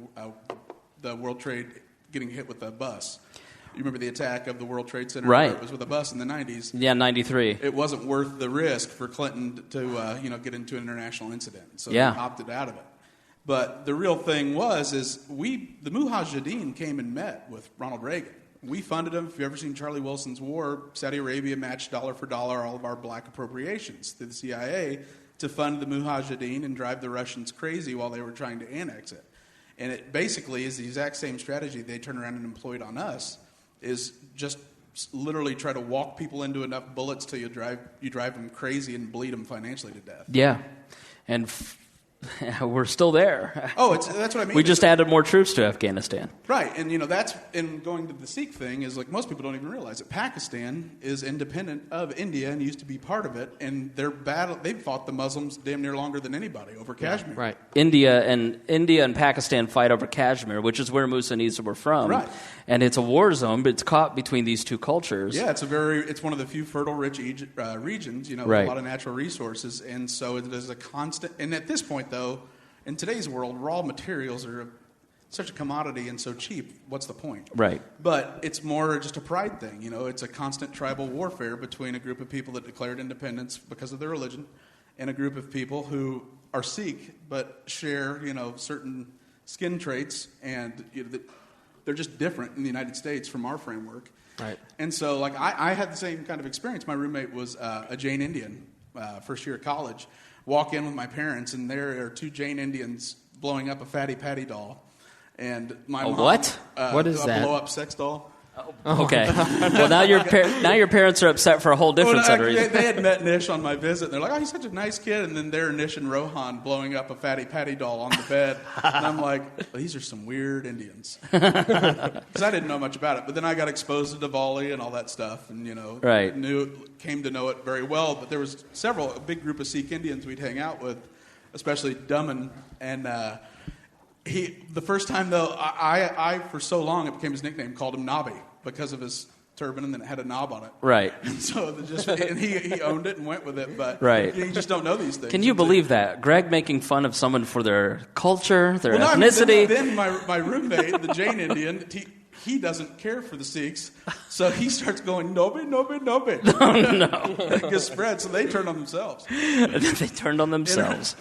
the World Trade getting hit with a bus. You remember the attack of the World Trade Center? Right. It was with a bus in the 90s. Yeah, 93. It wasn't worth the risk for Clinton to get into an international incident. So he opted out of it. But the real thing is the Mujahideen came and met with Ronald Reagan. We funded them. If you've ever seen Charlie Wilson's War, Saudi Arabia matched dollar for dollar all of our black appropriations to the CIA to fund the Mujahideen and drive the Russians crazy while they were trying to annex it. And it basically is the exact same strategy they turned around and employed on us, is just literally try to walk people into enough bullets till you drive them crazy and bleed them financially to death. Yeah, and we're still there. Oh, that's what I mean. We just added more troops to Afghanistan. Right, and that's in going to the Sikh thing is like most people don't even realize that Pakistan is independent of India and used to be part of it, and they've fought the Muslims damn near longer than anybody over Kashmir. Right. India and Pakistan fight over Kashmir, which is where Musa and Isa were from. Right. And it's a war zone, but it's caught between these two cultures. Yeah, it's one of the few fertile, rich regions, with a lot of natural resources, and so it is a constant. And at this point, though, in today's world, raw materials are such a commodity and so cheap. What's the point? Right. But it's more just a pride thing. It's a constant tribal warfare between a group of people that declared independence because of their religion, and a group of people who are Sikh but share, certain skin traits, and they're just different in the United States from our framework. Right. And so, like, I had the same kind of experience. My roommate was a Jain Indian, first year of college. Walk in with my parents, and there are two Jain Indians blowing up a Fatty Patty doll. And my mom, what? What is that? A blow-up sex doll. Okay. Well, now your parents are upset for a whole different set of reasons. They had met Nish on my visit, and they're like, "Oh, he's such a nice kid." And then they're Nish and Rohan blowing up a Fatty Patty doll on the bed, and I'm like, well, "These are some weird Indians," because I didn't know much about it. But then I got exposed to Diwali and all that stuff, and right. Came to know it very well. But there was a big group of Sikh Indians we'd hang out with, especially Daman, and the first time though, I for so long it became his nickname, called him Nobby, because of his turban, and then it had a knob on it. Right. And so he owned it and went with it, but right. You just don't know these things. Can you believe that? Greg making fun of someone for their culture, their ethnicity. Then my roommate, the Jain Indian, he doesn't care for the Sikhs, so he starts going, "Nobe, nobe, nobe." Oh, no. It gets spread, so they turn on themselves. They turned on themselves.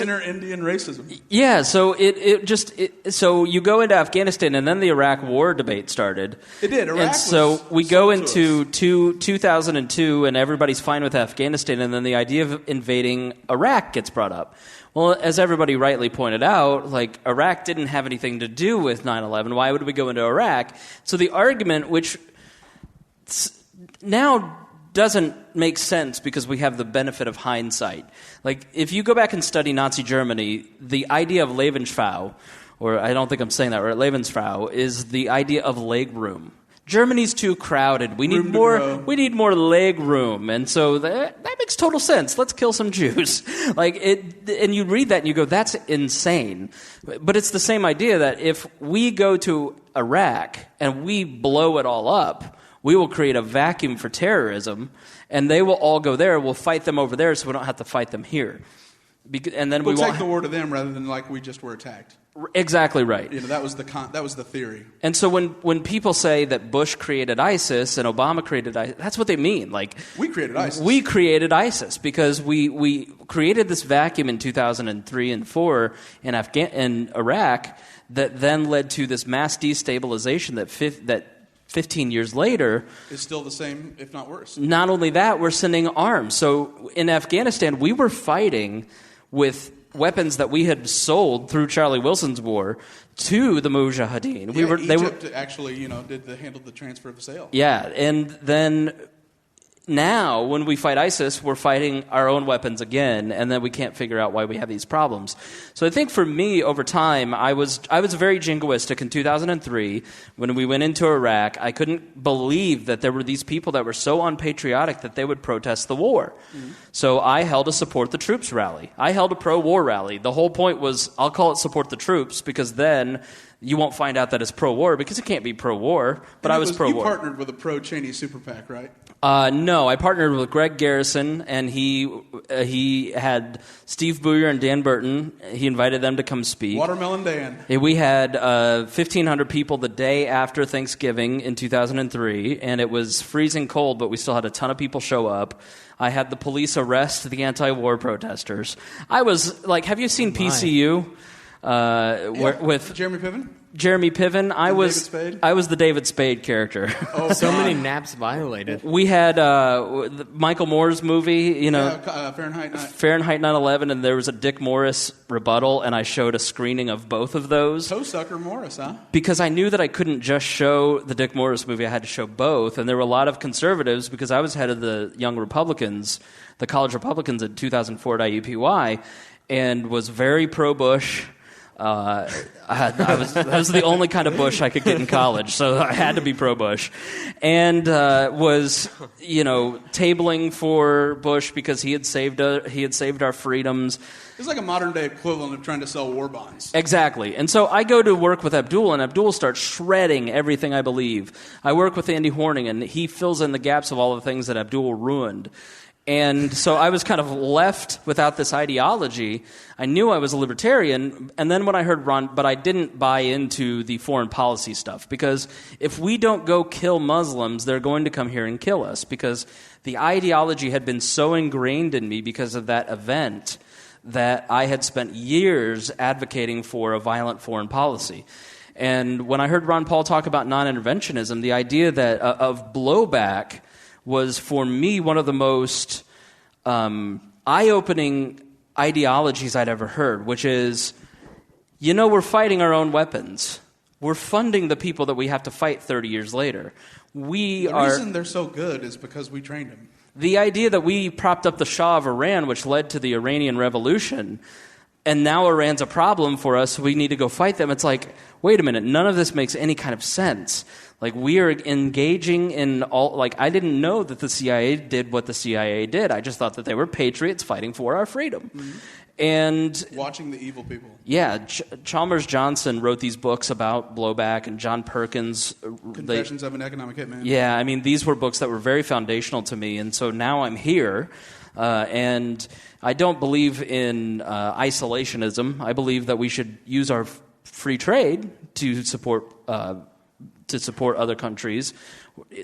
Inner Indian racism. Yeah, so so you go into Afghanistan, and then the Iraq War debate started. It did. Iraq and so we go into 2002, and everybody's fine with Afghanistan, and then the idea of invading Iraq gets brought up. Well, as everybody rightly pointed out, Iraq didn't have anything to do with 9/11. Why would we go into Iraq? So the argument, which now doesn't make sense because we have the benefit of hindsight. If you go back and study Nazi Germany, the idea of Lebensfrau, or I don't think I'm saying that right, Lebensfrau, is the idea of leg room. Germany's too crowded. We need more leg room. And so that makes total sense. Let's kill some Jews. And you read that and you go, that's insane. But it's the same idea that if we go to Iraq and we blow it all up, we will create a vacuum for terrorism, and they will all go there. We'll fight them over there so we don't have to fight them here. And then we'll take the war to them rather than we just were attacked. Exactly right. That was the theory. And so when people say that Bush created ISIS and Obama created ISIS, that's what they mean. We created ISIS. We created ISIS because we created this vacuum in 2003 and 4 in Iraq that then led to this mass destabilization that 15 years later is still the same, if not worse. Not only that, we're sending arms. So in Afghanistan, we were fighting with weapons that we had sold through Charlie Wilson's war to the Mujahideen. Egypt actually, handled the transfer of the sale. Yeah, and then now when we fight ISIS, we're fighting our own weapons again, and then we can't figure out why we have these problems. So I think for me, over time, I was very jingoistic in 2003 when we went into Iraq. I couldn't believe that there were these people that were so unpatriotic that they would protest the war. Mm-hmm. So I held a support the troops rally. I held a pro-war rally. The whole point was, I'll call it support the troops because then you won't find out that it's pro-war because it can't be pro-war, but I was pro-war. You partnered with a pro-Cheney super PAC, right? No, I partnered with Greg Garrison, and he had Steve Booyer and Dan Burton. He invited them to come speak. Watermelon Dan. We had 1,500 people the day after Thanksgiving in 2003, and it was freezing cold, but we still had a ton of people show up. I had the police arrest the anti-war protesters. I was have you seen PCU? With Jeremy Piven? Jeremy Piven. I was the David Spade character. Oh, so many naps violated. We had Michael Moore's movie, Fahrenheit 9/11, and there was a Dick Morris rebuttal, and I showed a screening of both of those. Toe-sucker Morris, huh? Because I knew that I couldn't just show the Dick Morris movie, I had to show both, and there were a lot of conservatives, because I was head of the Young Republicans, the College Republicans in 2004 at IUPUI, and was very pro-Bush. I was the only kind of Bush I could get in college, so I had to be pro-Bush, and was tabling for Bush because he had saved our freedoms. It's like a modern day equivalent of trying to sell war bonds. Exactly, and so I go to work with Abdul, and Abdul starts shredding everything I believe. I work with Andy Horning, and he fills in the gaps of all the things that Abdul ruined. And so I was kind of left without this ideology. I knew I was a libertarian, and then when I heard but I didn't buy into the foreign policy stuff, because if we don't go kill Muslims, they're going to come here and kill us, because the ideology had been so ingrained in me because of that event that I had spent years advocating for a violent foreign policy. And when I heard Ron Paul talk about non-interventionism, the idea that of blowback was, for me, one of the most eye-opening ideologies I'd ever heard, which is, we're fighting our own weapons, we're funding the people that we have to fight 30 years later. The reason they're so good is because we trained them. The idea that we propped up the Shah of Iran, which led to the Iranian Revolution, and now Iran's a problem for us, so we need to go fight them. It's like, wait a minute, none of this makes any kind of sense. Like, we are engaging in all, like, I didn't know that the CIA did what the CIA did. I just thought that they were patriots fighting for our freedom. Mm-hmm. And watching the evil people. Yeah, Chalmers Johnson wrote these books about blowback, and John Perkins. Confessions of an Economic Hitman. Yeah, I mean, these were books that were very foundational to me, and so now I'm here, and I don't believe in isolationism. I believe that we should use our free trade to support other countries.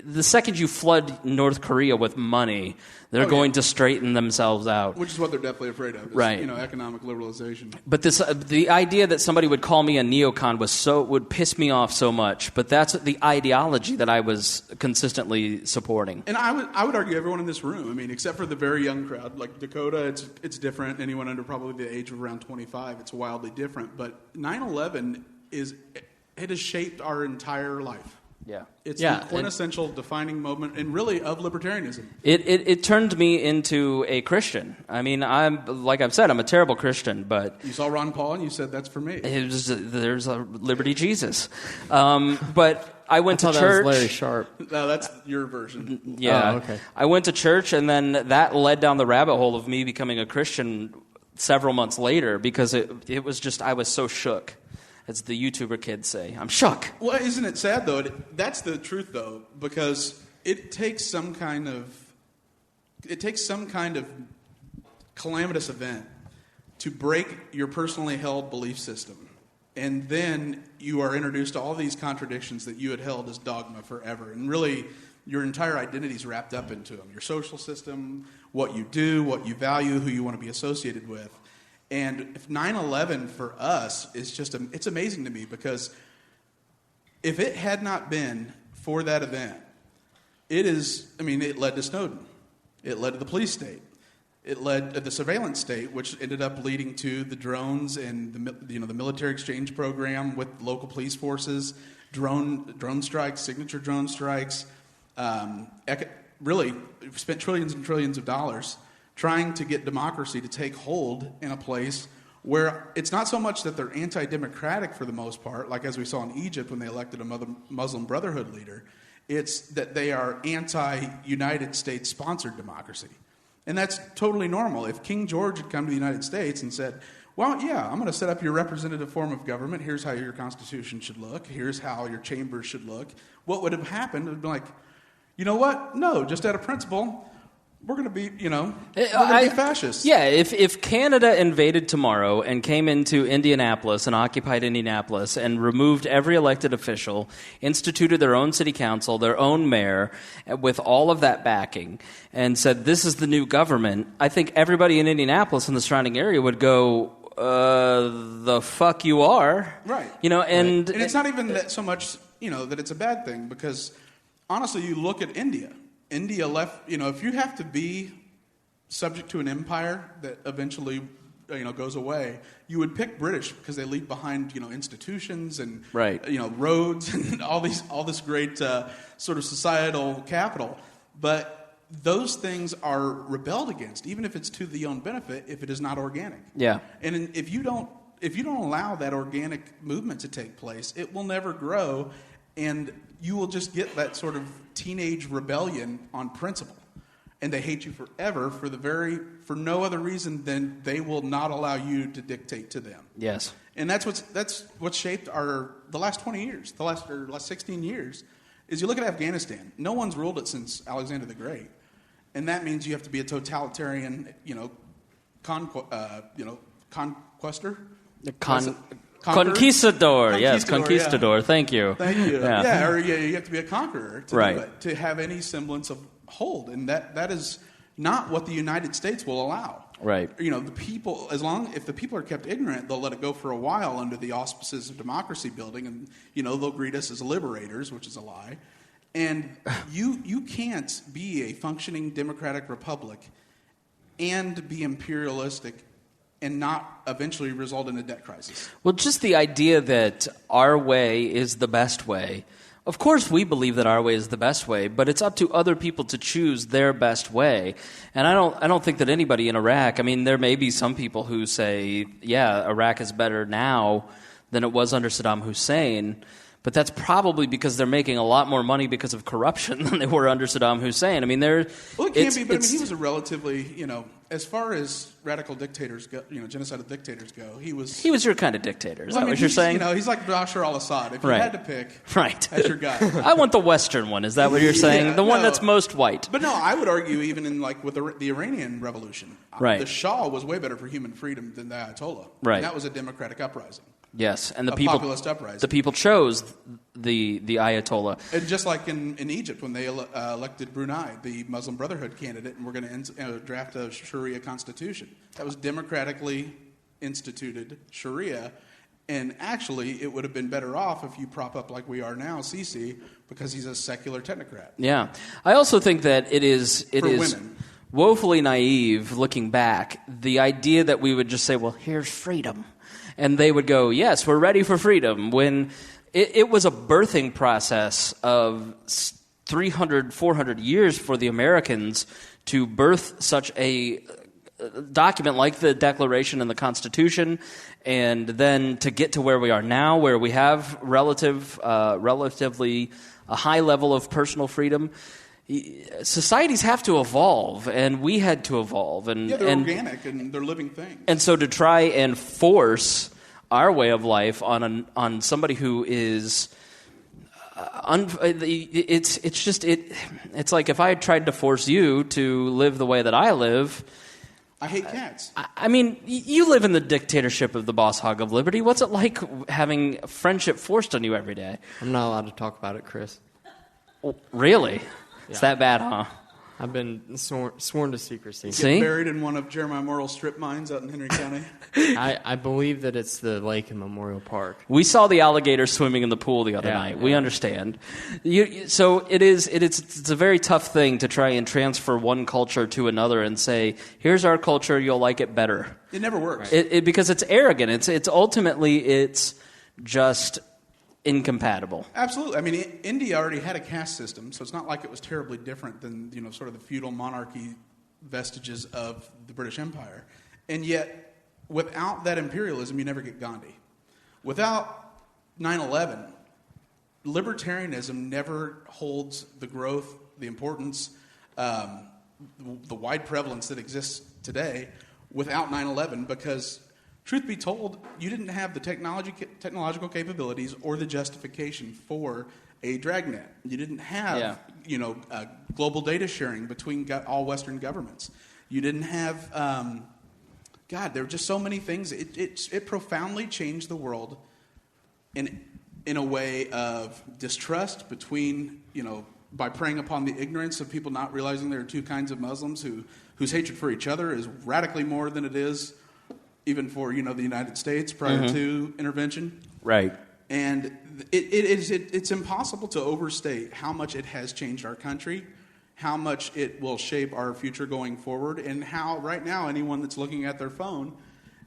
The second you flood North Korea with money, they're going to straighten themselves out. Which is what they're definitely afraid of, right? Economic liberalization. But the idea that somebody would call me a neocon would piss me off so much. But that's the ideology that I was consistently supporting. And I would argue everyone in this room, I mean, except for the very young crowd, like Dakota, it's different. Anyone under probably the age of around 25, it's wildly different. But 9/11 it has shaped our entire life. Yeah. It's the quintessential defining moment, and really, of libertarianism. It turned me into a Christian. I mean, like I've said, I'm a terrible Christian, but... You saw Ron Paul and you said, that's for me. There's a Liberty Jesus. But I went to church... That was Larry Sharp. No, that's your version. Yeah. Oh, okay. I went to church, and then that led down the rabbit hole of me becoming a Christian several months later, because it was just, I was so shook. As the YouTuber kids say, I'm shook. Well, isn't it sad, though? That's the truth, though, because it takes some kind of calamitous event to break your personally held belief system. And then you are introduced to all these contradictions that you had held as dogma forever. And really, your entire identity is wrapped up into them. Your social system, what you do, what you value, who you want to be associated with. And if 9/11 for us is just, it's amazing to me, because if it had not been for that event, it led to Snowden. It led to the police state. It led to the surveillance state, which ended up leading to the drones and the military exchange program with local police forces, drone strikes, signature drone strikes. Really, we've spent trillions and trillions of dollars trying to get democracy to take hold in a place where it's not so much that they're anti-democratic for the most part, like as we saw in Egypt when they elected a Muslim Brotherhood leader. It's that they are anti-United States-sponsored democracy. And that's totally normal. If King George had come to the United States and said, well, yeah, I'm going to set up your representative form of government. Here's how your constitution should look. Here's how your chambers should look. What would have happened? It would be like, you know what? No, just out of principle, we're going to be, we're going to be fascists. Yeah, if Canada invaded tomorrow and came into Indianapolis and occupied Indianapolis and removed every elected official, instituted their own city council, their own mayor, with all of that backing, and said, this is the new government, I think everybody in Indianapolis and the surrounding area would go, the fuck you are. Right. And it's not even that so much, that it's a bad thing, because honestly, you look at India. India left, if you have to be subject to an empire that eventually, goes away, you would pick British because they leave behind, institutions and, roads and all this great sort of societal capital. But those things are rebelled against, even if it's to the own benefit, if it is not organic. Yeah. And if you don't allow that organic movement to take place, it will never grow, and you will just get that sort of teenage rebellion on principle. And they hate you forever for no other reason than they will not allow you to dictate to them. Yes. And that's what's shaped the last 20 years, the last 16 years, is you look at Afghanistan. No one's ruled it since Alexander the Great. And that means you have to be a totalitarian, conquester. Conquistador, yes, conquistador. Yeah. Thank you. Yeah, you have to be a conqueror to right. do it, to have any semblance of hold, and that is not what the United States will allow. Right. The people, if the people are kept ignorant, they'll let it go for a while under the auspices of democracy building, and they'll greet us as liberators, which is a lie. And you can't be a functioning democratic republic and be imperialistic and not eventually result in a debt crisis. Well, just the idea that our way is the best way. Of course, we believe that our way is the best way, but it's up to other people to choose their best way. And I don't think that anybody in Iraq, I mean, there may be some people who say, yeah, Iraq is better now than it was under Saddam Hussein, but that's probably because they're making a lot more money because of corruption than they were under Saddam Hussein. I mean, well, it can't be, but he was a relatively, as far as radical dictators go, genocidal dictators go, he was your kind of dictator. Is that what you're saying? He's like Bashar al-Assad. If you had to pick, that's your guy. I want the Western one. Is that what you're saying? The one that's most white. But no, I would argue even in with the Iranian Revolution, the Shah was way better for human freedom than the Ayatollah. Right. And that was a democratic uprising. Yes, and populist uprising. The people chose the Ayatollah. And just like in Egypt, when they elected Brunei, the Muslim Brotherhood candidate, and we're going to draft a Sharia constitution. That was democratically instituted Sharia, and actually it would have been better off if you prop up like we are now Sisi, because he's a secular technocrat. Yeah, I also think that it is women. Woefully naive looking back. The idea that we would just say, "Well, here's freedom." And they would go, yes, we're ready for freedom. When it was a birthing process of 300, 400 years for the Americans to birth such a document like the Declaration and the Constitution, and then to get to where we are now, where we have relatively a high level of personal freedom. Societies have to evolve, and we had to evolve. And they're organic, and they're living things. And so to try and force our way of life on somebody who is, it's like if I had tried to force you to live the way that I live. I hate cats. I mean, you live in the dictatorship of the boss hog of liberty. What's it like having friendship forced on you every day? I'm not allowed to talk about it, Chris. Really? It's that bad, huh? I've been sworn to secrecy. See? Buried in one of Jeremiah Morrill's strip mines out in Henry County. I believe that it's the lake in Memorial Park. We saw the alligator swimming in the pool the other night. We understand. So it's a very tough thing to try and transfer one culture to another and say, here's our culture, you'll like it better. It never works. Because it's arrogant. It's ultimately just incompatible. Absolutely. I mean, India already had a caste system, so it's not like it was terribly different than sort of the feudal monarchy vestiges of the British Empire. And yet, without that imperialism, you never get Gandhi. Without 9/11, libertarianism never holds the growth, the importance, the wide prevalence that exists today without 9/11, because truth be told, you didn't have the technological capabilities or the justification for a dragnet. You didn't have, global data sharing between all Western governments. You didn't have, there were just so many things. It profoundly changed the world in a way of distrust between, by preying upon the ignorance of people not realizing there are two kinds of Muslims whose hatred for each other is radically more than it is even for the United States prior to intervention. Right. And it's impossible to overstate how much it has changed our country, how much it will shape our future going forward, and how right now anyone that's looking at their phone,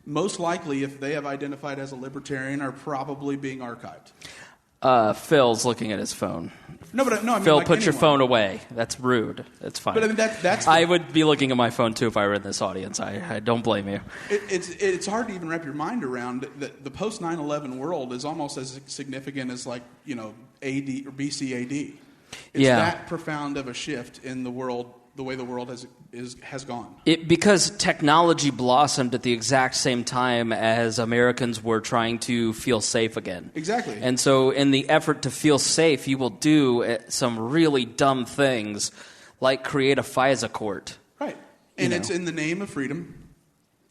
most likely if they have identified as a libertarian, are probably being archived. Phil's looking at his phone. No, I mean, Phil, like put anyone. your phone away. That's rude. That's fine. But I mean, that's I would be looking at my phone too if I were in this audience. I don't blame you. It's hard to even wrap your mind around that the post 9/11 world is almost as significant as AD or BC AD. It's that profound of a shift in the world, the way the world has gone. Because technology blossomed at the exact same time as Americans were trying to feel safe again. Exactly. And so in the effort to feel safe, you will do some really dumb things, like create a FISA court. Right. And it's in the name of freedom.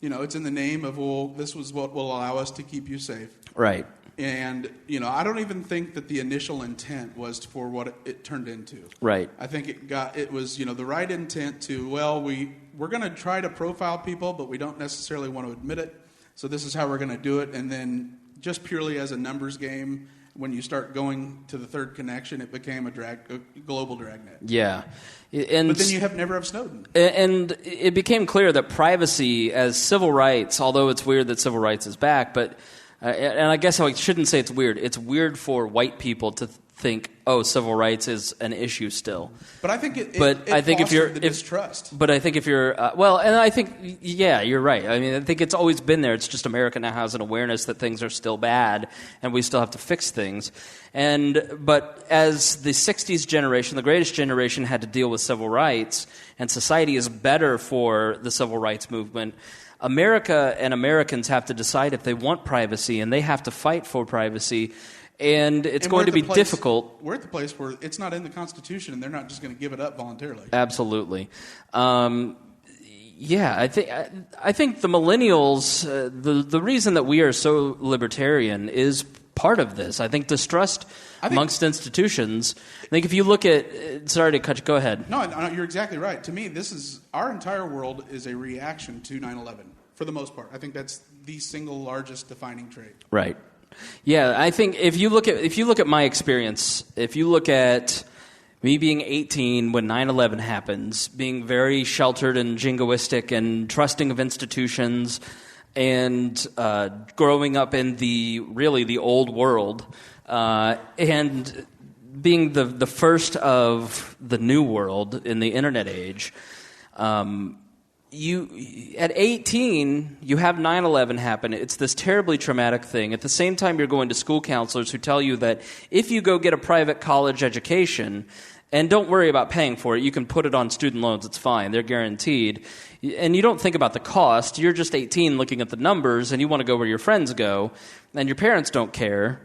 It's in the name of, this was what will allow us to keep you safe. Right. And, I don't even think that the initial intent was for what it turned into. Right. I think it was, the right intent to, we're going to try to profile people, but we don't necessarily want to admit it. So this is how we're going to do it. And then just purely as a numbers game, when you start going to the third connection, it became a global dragnet. Yeah. But then you never have Snowden. And it became clear that privacy as civil rights, although it's weird that civil rights is back, but and I guess I shouldn't say it's weird. It's weird for white people to think, oh, civil rights is an issue still. But I think it fostered the distrust. But I think if you're and I think you're right. I mean, I think it's always been there. It's just America now has an awareness that things are still bad and we still have to fix things. But as the 60s generation, the greatest generation, had to deal with civil rights, and society is better for the civil rights movement, America and Americans have to decide if they want privacy, and they have to fight for privacy. And it's going to be difficult. We're at the place where it's not in the Constitution, and they're not just going to give it up voluntarily. Absolutely. I think the millennials, the reason that we are so libertarian is part of this. I think distrust amongst institutions. I think if you look at... Sorry to cut you. Go ahead. No, you're exactly right. To me, our entire world is a reaction to 9/11, for the most part. I think that's the single largest defining trait. Right. Yeah, I think if you look at my experience, if you look at me being 18 when 9/11 happens, being very sheltered and jingoistic and trusting of institutions, and growing up in the old world, and being the first of the new world in the internet age. At 18, you have 9/11 happen. It's this terribly traumatic thing. At the same time, you're going to school counselors who tell you that if you go get a private college education, and don't worry about paying for it, you can put it on student loans, it's fine, they're guaranteed. And you don't think about the cost. You're just 18 looking at the numbers, and you want to go where your friends go, and your parents don't care.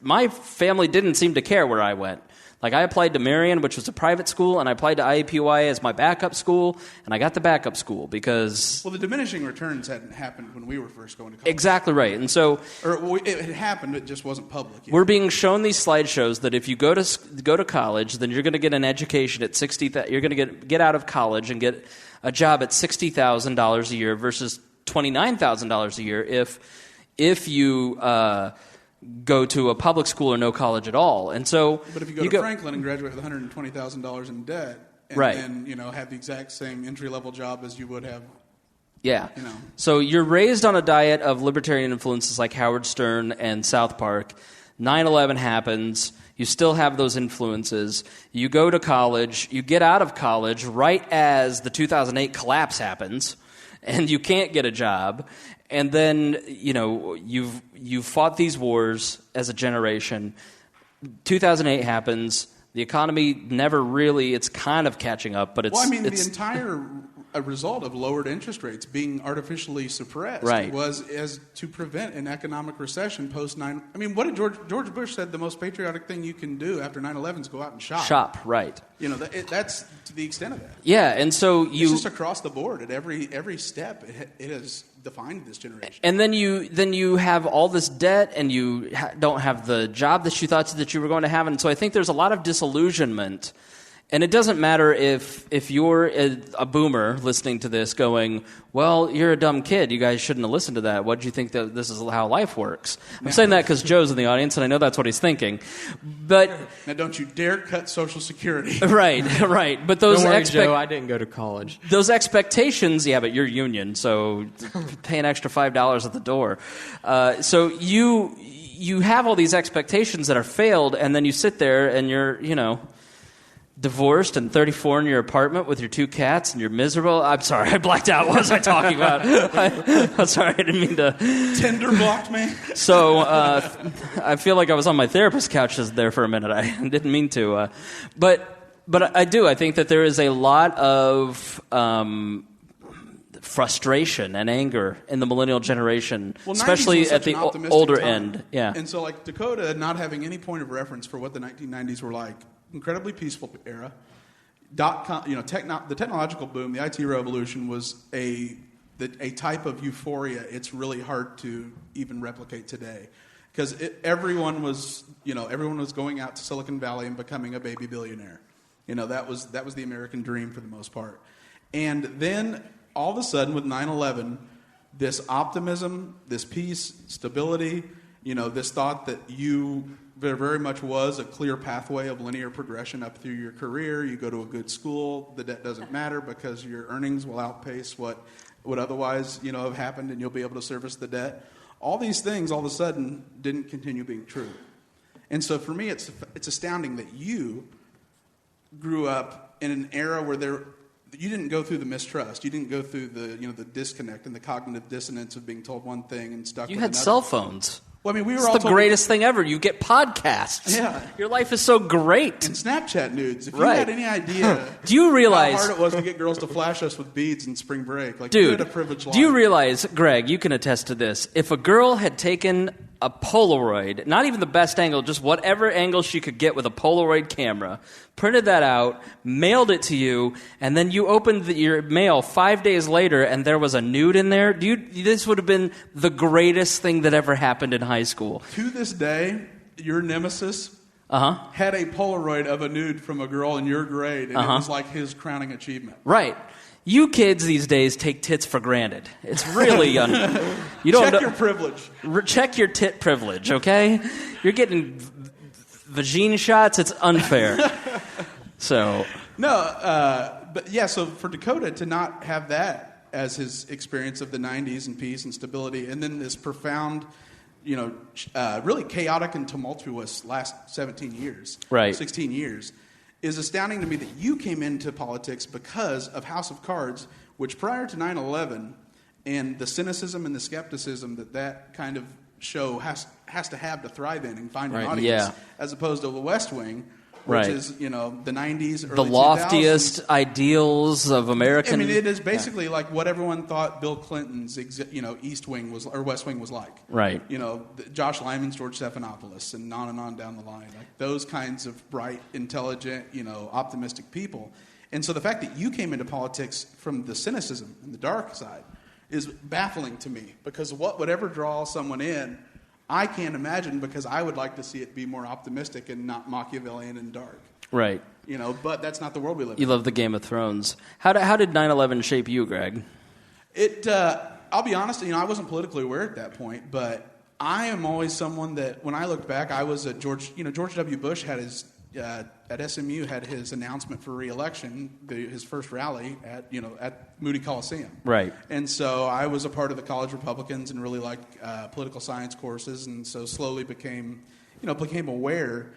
My family didn't seem to care where I went. Like, I applied to Marion, which was a private school, and I applied to IUPUI as my backup school, and I got the backup school because... Well, the diminishing returns hadn't happened when we were first going to college. Exactly right. And so... Or it had happened, it just wasn't public yet. We're being shown these slideshows that if you go to college, then you're going to get an education at you're going to get out of college and get a job at $60,000 a year versus $29,000 a year if you... go to a public school or no college at all. And so, but if you go to Franklin and graduate with $120,000 in debt, and then have the exact same entry-level job as you would have. Yeah. So you're raised on a diet of libertarian influences like Howard Stern and South Park. 9/11 happens. You still have those influences. You go to college. You get out of college right as the 2008 collapse happens, and you can't get a job. And then, you've fought these wars as a generation. 2008 happens. The economy never really, it's kind of catching up, but it's... the entire result of lowered interest rates being artificially suppressed was as to prevent an economic recession post-9... what did George Bush said the most patriotic thing you can do after 9/11 is go out and shop. Shop, right. That's to the extent of that. Yeah, and so It's just across the board. At every step, it has defined this generation. And then you have all this debt, and you don't have the job that you thought that you were going to have, and so I think there's a lot of disillusionment. And it doesn't matter if you're a boomer listening to this going, well, you're a dumb kid. You guys shouldn't have listened to that. What do you think that this is how life works? I'm saying that because Joe's in the audience, and I know that's what he's thinking. But now, don't you dare cut Social Security. Right. But those don't worry, Joe, I didn't go to college. Those expectations, yeah, but you're union, so pay an extra $5 at the door. So you have all these expectations that are failed, and then you sit there and you're, divorced and 34 in your apartment with your 2 cats and you're miserable. I'm sorry, I blacked out. What was I talking about? I'm sorry, I didn't mean to. Tinder blocked me. So I feel like I was on my therapist's couch there for a minute. I didn't mean to. But I do. I think that there is a lot of frustration and anger in the millennial generation, especially at the older end. Yeah. And so, like Dakota, not having any point of reference for what the 1990s were like, incredibly peaceful era. The technological boom, the IT revolution was a type of euphoria it's really hard to even replicate today, because everyone was going out to Silicon Valley and becoming a baby billionaire. That was the American dream for the most part. And then all of a sudden with 9/11, this optimism, this peace, stability, This thought that there very much was a clear pathway of linear progression up through your career. You go to a good school, the debt doesn't matter because your earnings will outpace what would otherwise, have happened, and you'll be able to service the debt. All these things, all of a sudden, didn't continue being true. And so for me, it's astounding that you grew up in an era where you didn't go through the mistrust. You didn't go through the disconnect and the cognitive dissonance of being told one thing and stuck with another. You had cell phones. Well, I mean, we were it's all the greatest thing ever. You get podcasts. Yeah. Your life is so great. And Snapchat nudes. If you had any idea do you realize how hard it was to get girls to flash us with beads in spring break, dude, you had a privileged life. Do you realize, Greg, you can attest to this, if a girl had taken a Polaroid, not even the best angle, just whatever angle she could get with a Polaroid camera, printed that out, mailed it to you, and then you opened your mail 5 days later and there was a nude in there, this would have been the greatest thing that ever happened in high school. To this day, your nemesis had a Polaroid of a nude from a girl in your grade, and it was like his crowning achievement. Right. You kids these days take tits for granted. It's really you don't check your privilege. Check your tit privilege, okay? You're getting vagina shots. It's unfair. So so for Dakota to not have that as his experience of the 90s and peace and stability, and then this profound, really chaotic and tumultuous last 17 years, 16 years, is astounding to me that you came into politics because of House of Cards, which prior to 9/11 and the cynicism and the skepticism that kind of show has to have to thrive in and find an audience, as opposed to the West Wing, which is, the 90s, early the loftiest 2000s. Ideals of American... I mean, it is basically like what everyone thought Bill Clinton's, East Wing was, or West Wing was like. Right. Josh Lyman's, George Stephanopoulos, and on down the line. Like those kinds of bright, intelligent, optimistic people. And so the fact that you came into politics from the cynicism and the dark side is baffling to me, because what would ever draw someone in, I can't imagine, because I would like to see it be more optimistic and not Machiavellian and dark. Right. But that's not the world we live in. You love the Game of Thrones. How did 9/11 shape you, Greg? I'll be honest, I wasn't politically aware at that point, but I am always someone that, when I look back, I was at George W. Bush had his, at SMU, had his announcement for re-election, his first rally at Moody Coliseum. Right. And so I was a part of the college Republicans and really liked political science courses, and so slowly became aware.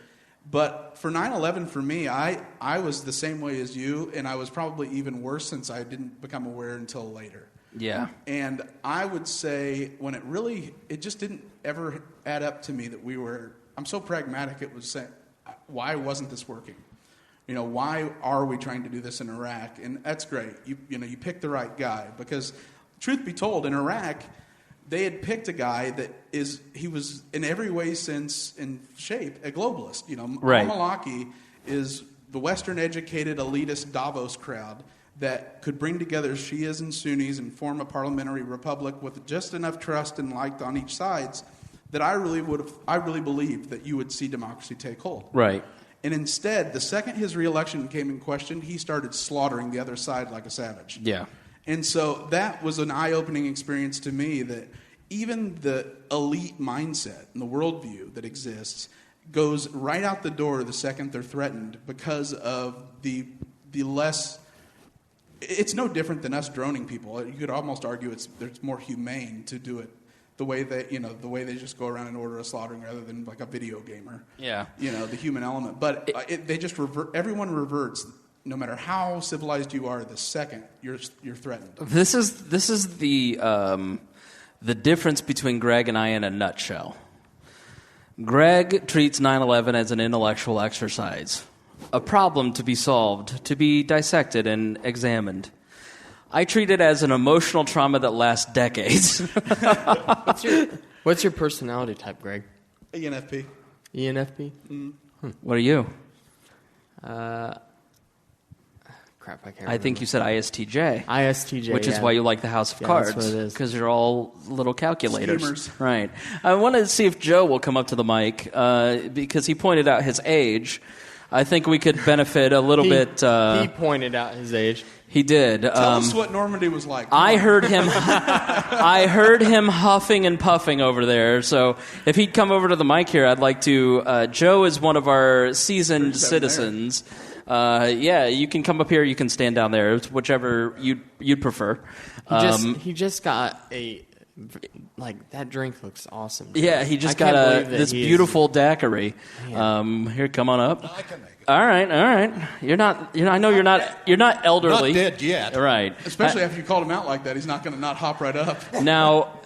But for 9/11, for me, I was the same way as you, and I was probably even worse since I didn't become aware until later. Yeah. And I would say when it just didn't ever add up to me that I'm so pragmatic, it was saying, why wasn't this working? Why are we trying to do this in Iraq? And that's great. You picked the right guy, because truth be told, in Iraq, they had picked a guy he was in every way, sense, and shape a globalist. Right. Al-Maliki is the Western educated elitist Davos crowd that could bring together Shias and Sunnis and form a parliamentary republic with just enough trust and liked on each sides that I really believed that you would see democracy take hold. Right. And instead, the second his re-election came in question, he started slaughtering the other side like a savage. Yeah. And so that was an eye-opening experience to me, that even the elite mindset and the worldview that exists goes right out the door the second they're threatened, because of the less... It's no different than us droning people. You could almost argue it's more humane to do it the way they just go around and order a slaughtering rather than like a video gamer. Yeah. The human element. But they just everyone reverts, no matter how civilized you are. The second you're threatened. This is the difference between Greg and I in a nutshell. Greg treats 9/11 as an intellectual exercise, a problem to be solved, to be dissected and examined. I treat it as an emotional trauma that lasts decades. What's your personality type, Greg? ENFP. ENFP? What are you? Crap, I can't remember. I think you said ISTJ. ISTJ, which is why you like the House of Cards. That's what it is. Because you're all little calculators. Schemers. Right. I want to see if Joe will come up to the mic, because he pointed out his age. I think we could benefit a little bit. He pointed out his age. He did. Tell us what Normandy was like. I heard him huffing and puffing over there. So if he'd come over to the mic here, I'd like to. Joe is one of our seasoned citizens. Yeah, you can come up here. You can stand down there. It's whichever you'd prefer. He just got that drink looks awesome. Yeah, he just got this beautiful daiquiri. Here, come on up. I can make it. All right. You're not. I know you're not elderly. Not dead yet. Right. Especially after you called him out like that, he's not going to not hop right up. Now,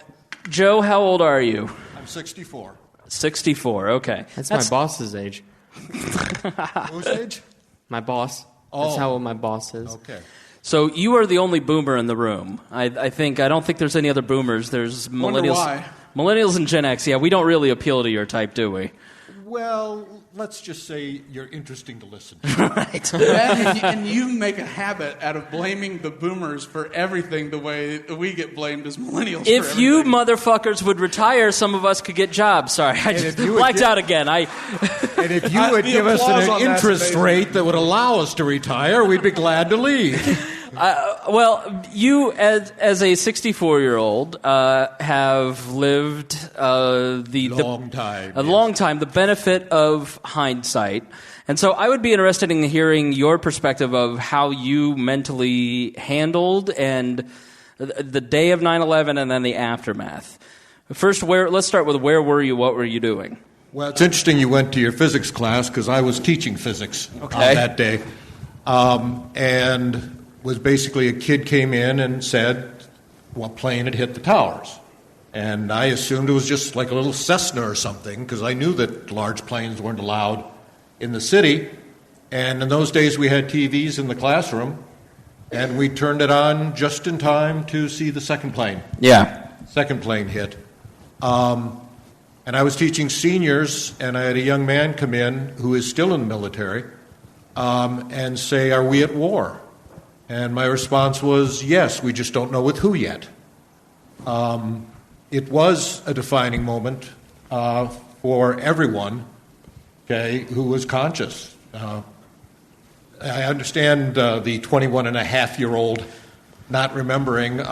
Joe, how old are you? I'm 64. 64. Okay. That's my boss's age. Whose age? My boss. Oh. That's how old my boss is. Okay. So you are the only boomer in the room. I don't think there's any other boomers. There's millennials. Wonder why. Millennials and Gen X. Yeah, we don't really appeal to your type, do we? Well, let's just say you're interesting to listen to. Right. And you make a habit out of blaming the boomers for everything the way we get blamed as millennials. If you motherfuckers would retire, some of us could get jobs. Sorry, I just blacked out again. And if you would give us an interest rate that would allow us to retire, we'd be glad to leave. Well, you as a 64-year-old have lived a long time, the benefit of hindsight. And so I would be interested in hearing your perspective of how you mentally handled and the day of 9/11 and then the aftermath. First, let's start with where were you? What were you doing? Well, it's interesting you went to your physics class because I was teaching physics on that day. And was basically a kid came in and said what plane had hit the towers. And I assumed it was just like a little Cessna or something because I knew that large planes weren't allowed in the city. And in those days we had TVs in the classroom and we turned it on just in time to see the second plane. Yeah. Second plane hit. And I was teaching seniors and I had a young man come in who is still in the military and say, "Are we at war?" And my response was, yes, we just don't know with who yet. It was a defining moment for everyone, who was conscious. I understand the 21-and-a-half-year-old not remembering.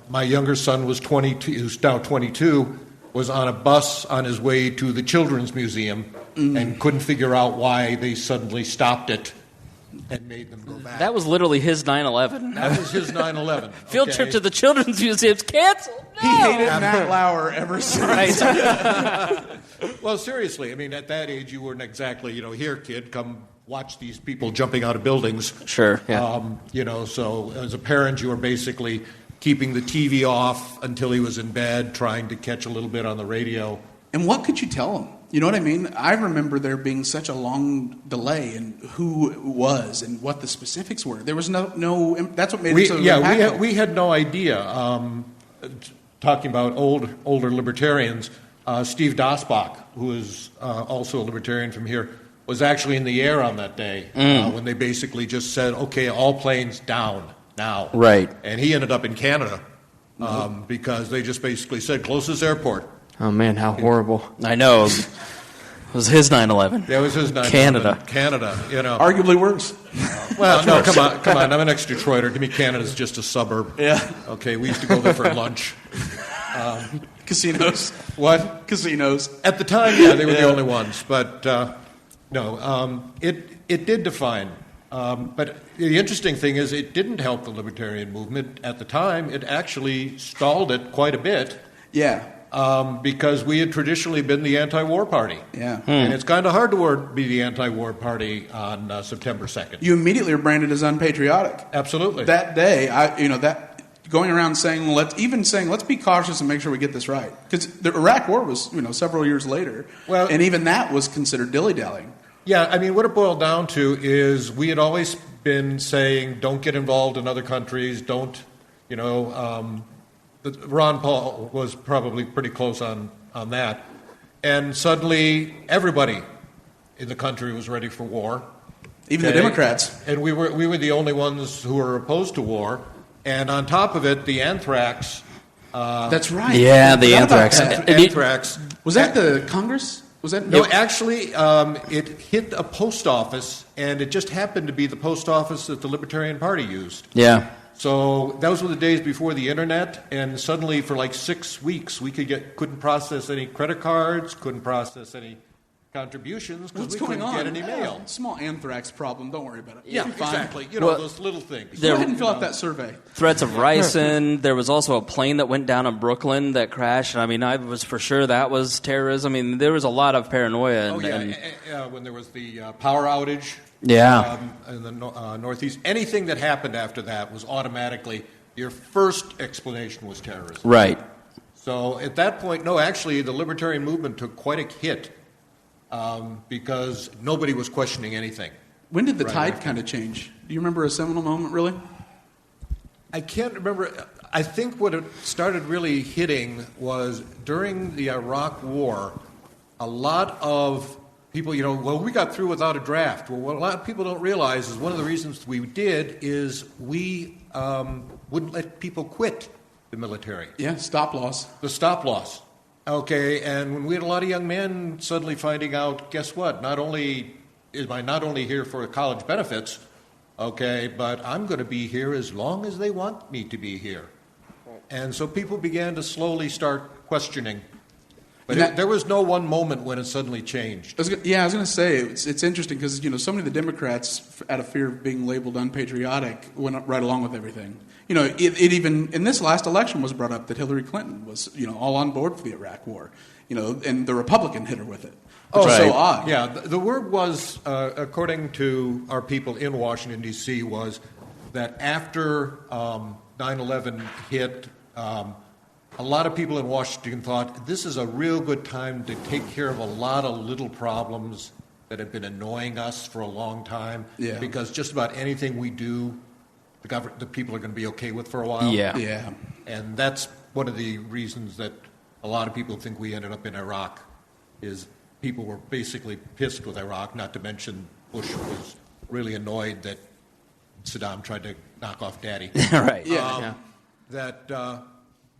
My younger son was 22, who's now 22, was on a bus on his way to the Children's Museum and couldn't figure out why they suddenly stopped it and made them go back. That was literally his 9/11. That was his 9/11. Field trip to the Children's Museum's canceled. No! He hated Matt Lauer ever since. Well, seriously, I mean, at that age, you weren't exactly, here, kid, come watch these people jumping out of buildings. Sure, yeah. So as a parent, you were basically keeping the TV off until he was in bed, trying to catch a little bit on the radio. And what could you tell him? You know what I mean? I remember there being such a long delay in who it was and what the specifics were. There was no that's what made it so impactful. We had no idea. Talking about older libertarians, Steve Dasbach, who is also a libertarian from here, was actually in the air on that day when they basically just said, okay, all planes down now. Right. And he ended up in Canada because they just basically said, closest airport. Oh, man, how horrible. I know. It was his 9/11. That was his 9/11. Canada, Arguably worse. Well, no, come on. I'm an ex-Detroiter. To me, Canada's just a suburb. Yeah. Okay, we used to go there for lunch. Casinos. What? Casinos. At the time, yeah, they were the only ones. But, it did define. But the interesting thing is it didn't help the libertarian movement at the time. It actually stalled it quite a bit. Yeah. Because we had traditionally been the anti-war party. Yeah. And it's kind of hard to be the anti-war party on September 2nd. You immediately were branded as unpatriotic. Absolutely. That day, going around saying, let's be cautious and make sure we get this right. Because the Iraq War was, several years later. Well, and even that was considered dilly-dallying. Yeah, I mean, what it boiled down to is we had always been saying, don't get involved in other countries, don't, Ron Paul was probably pretty close on that. And suddenly, everybody in the country was ready for war. Even the Democrats. And we were the only ones who were opposed to war. And on top of it, the anthrax. That's right. Yeah, the anthrax. Anthrax. Was that the Congress? Was that No, actually, it hit a post office, and it just happened to be the post office that the Libertarian Party used. Yeah. So those were the days before the internet, and suddenly for like 6 weeks we couldn't process any credit cards, couldn't process any contributions because we couldn't get any mail. Small anthrax problem. Don't worry about it. Yeah, You'll be fine. exactly. Those little things. Go ahead and fill out that survey. Threats of ricin. There was also a plane that went down in Brooklyn that crashed. I mean, I was for sure that was terrorism. I mean, there was a lot of paranoia. When there was the power outage. Yeah. In the Northeast, anything that happened after that was automatically your first explanation was terrorism. Right. So at that point, no, actually, the libertarian movement took quite a hit because nobody was questioning anything. When did the tide kind of change? Do you remember a seminal moment, really? I can't remember. I think what it started really hitting was during the Iraq War, a lot of people, we got through without a draft. Well, what a lot of people don't realize is one of the reasons we did is we wouldn't let people quit the military. Yeah, stop loss. The stop loss. Okay, and when we had a lot of young men suddenly finding out, guess what? Not only am I not only here for college benefits, okay, but I'm going to be here as long as they want me to be here. And so people began to slowly start questioning. But there was no one moment when it suddenly changed. I was going to say, it's interesting because, so many of the Democrats, out of fear of being labeled unpatriotic, went up right along with everything. It even, in this last election, was brought up that Hillary Clinton was, all on board for the Iraq War, and the Republican hit her with it. Which is so odd. Yeah, the word was, according to our people in Washington, D.C., was that after 9/11 hit, a lot of people in Washington thought this is a real good time to take care of a lot of little problems that have been annoying us for a long time. Yeah. Because just about anything we do, the people are going to be okay with for a while. Yeah. And that's one of the reasons that a lot of people think we ended up in Iraq, is people were basically pissed with Iraq, not to mention Bush was really annoyed that Saddam tried to knock off Daddy. Right.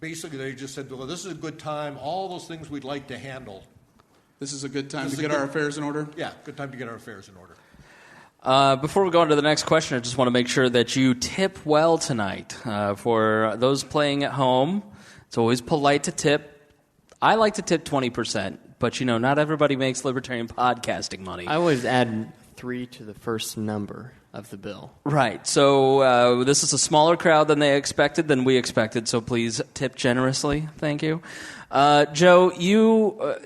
Basically, they just said, well, this is a good time. All those things we'd like to handle. This is a good time to get our affairs in order? Yeah, good time to get our affairs in order. Before we go on to the next question, I just want to make sure that you tip well tonight. For those playing at home, it's always polite to tip. I like to tip 20%, but, not everybody makes libertarian podcasting money. I always add 3 to the first number of the bill. Right. So this is a smaller crowd than we expected, so please tip generously. Thank you. Joe, you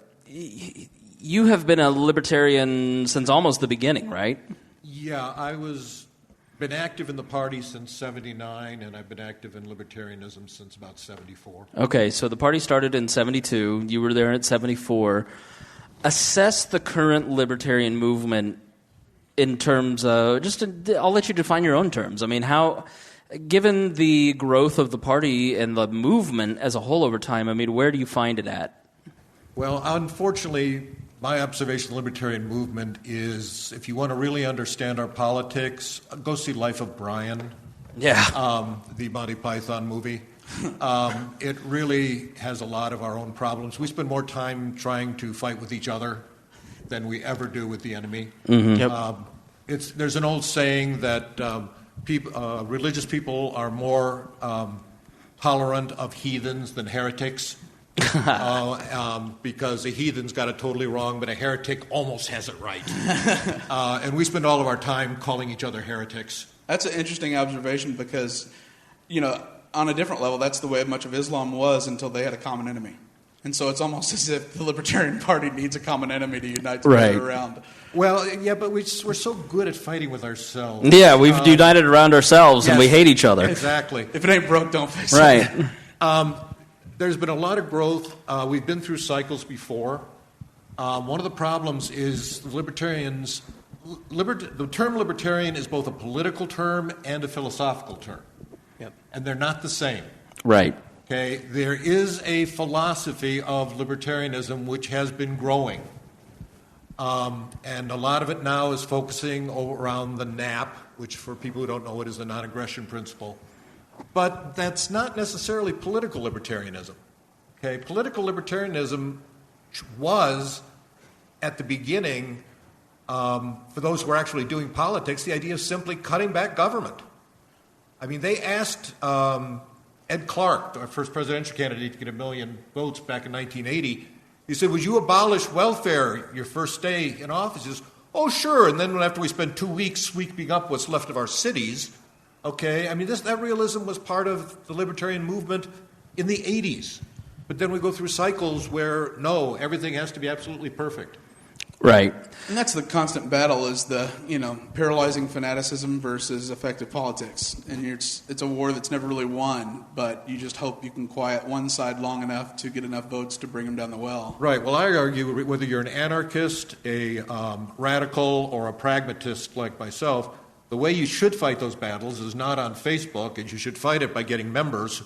have been a libertarian since almost the beginning, right? Yeah, been active in the party since 79, and I've been active in libertarianism since about 74. Okay, so the party started in 72. You were there at 74. Assess the current libertarian movement in terms of, I'll let you define your own terms. I mean, given the growth of the party and the movement as a whole over time, I mean, where do you find it at? Well, unfortunately, my observation of the libertarian movement is, if you want to really understand our politics, go see Life of Brian. Yeah. The Monty Python movie. It really has a lot of our own problems. We spend more time trying to fight with each other than we ever do with the enemy. Mm-hmm. Yep. There's an old saying that religious people are more tolerant of heathens than heretics. Because a heathen's got it totally wrong, but a heretic almost has it right. And we spend all of our time calling each other heretics. That's an interesting observation because, on a different level, that's the way much of Islam was until they had a common enemy. And so it's almost as if the Libertarian Party needs a common enemy to unite together around. Well, yeah, but we're so good at fighting with ourselves. Yeah, we've united around ourselves, and we hate each other. Exactly. If it ain't broke, don't fix it. Right. There's been a lot of growth. We've been through cycles before. One of the problems is libertarians. The term libertarian is both a political term and a philosophical term. Yep. And they're not the same. Right. Okay, there is a philosophy of libertarianism which has been growing. And a lot of it now is focusing around the NAP, which for people who don't know it is the non-aggression principle. But that's not necessarily political libertarianism. Okay, political libertarianism was at the beginning, for those who are actually doing politics, the idea of simply cutting back government. I mean, they asked Ed Clark, our first presidential candidate, to get 1 million votes back in 1980. He said, would you abolish welfare your first day in office? He says, oh, sure. And then after we spend 2 weeks sweeping up what's left of our cities, okay, I mean, that realism was part of the libertarian movement in the 80s. But then we go through cycles where, no, everything has to be absolutely perfect. Right. And that's the constant battle, is the, paralyzing fanaticism versus effective politics. And it's a war that's never really won, but you just hope you can quiet one side long enough to get enough votes to bring them down the well. Right. Well, I argue whether you're an anarchist, a radical, or a pragmatist like myself, the way you should fight those battles is not on Facebook, and you should fight it by getting members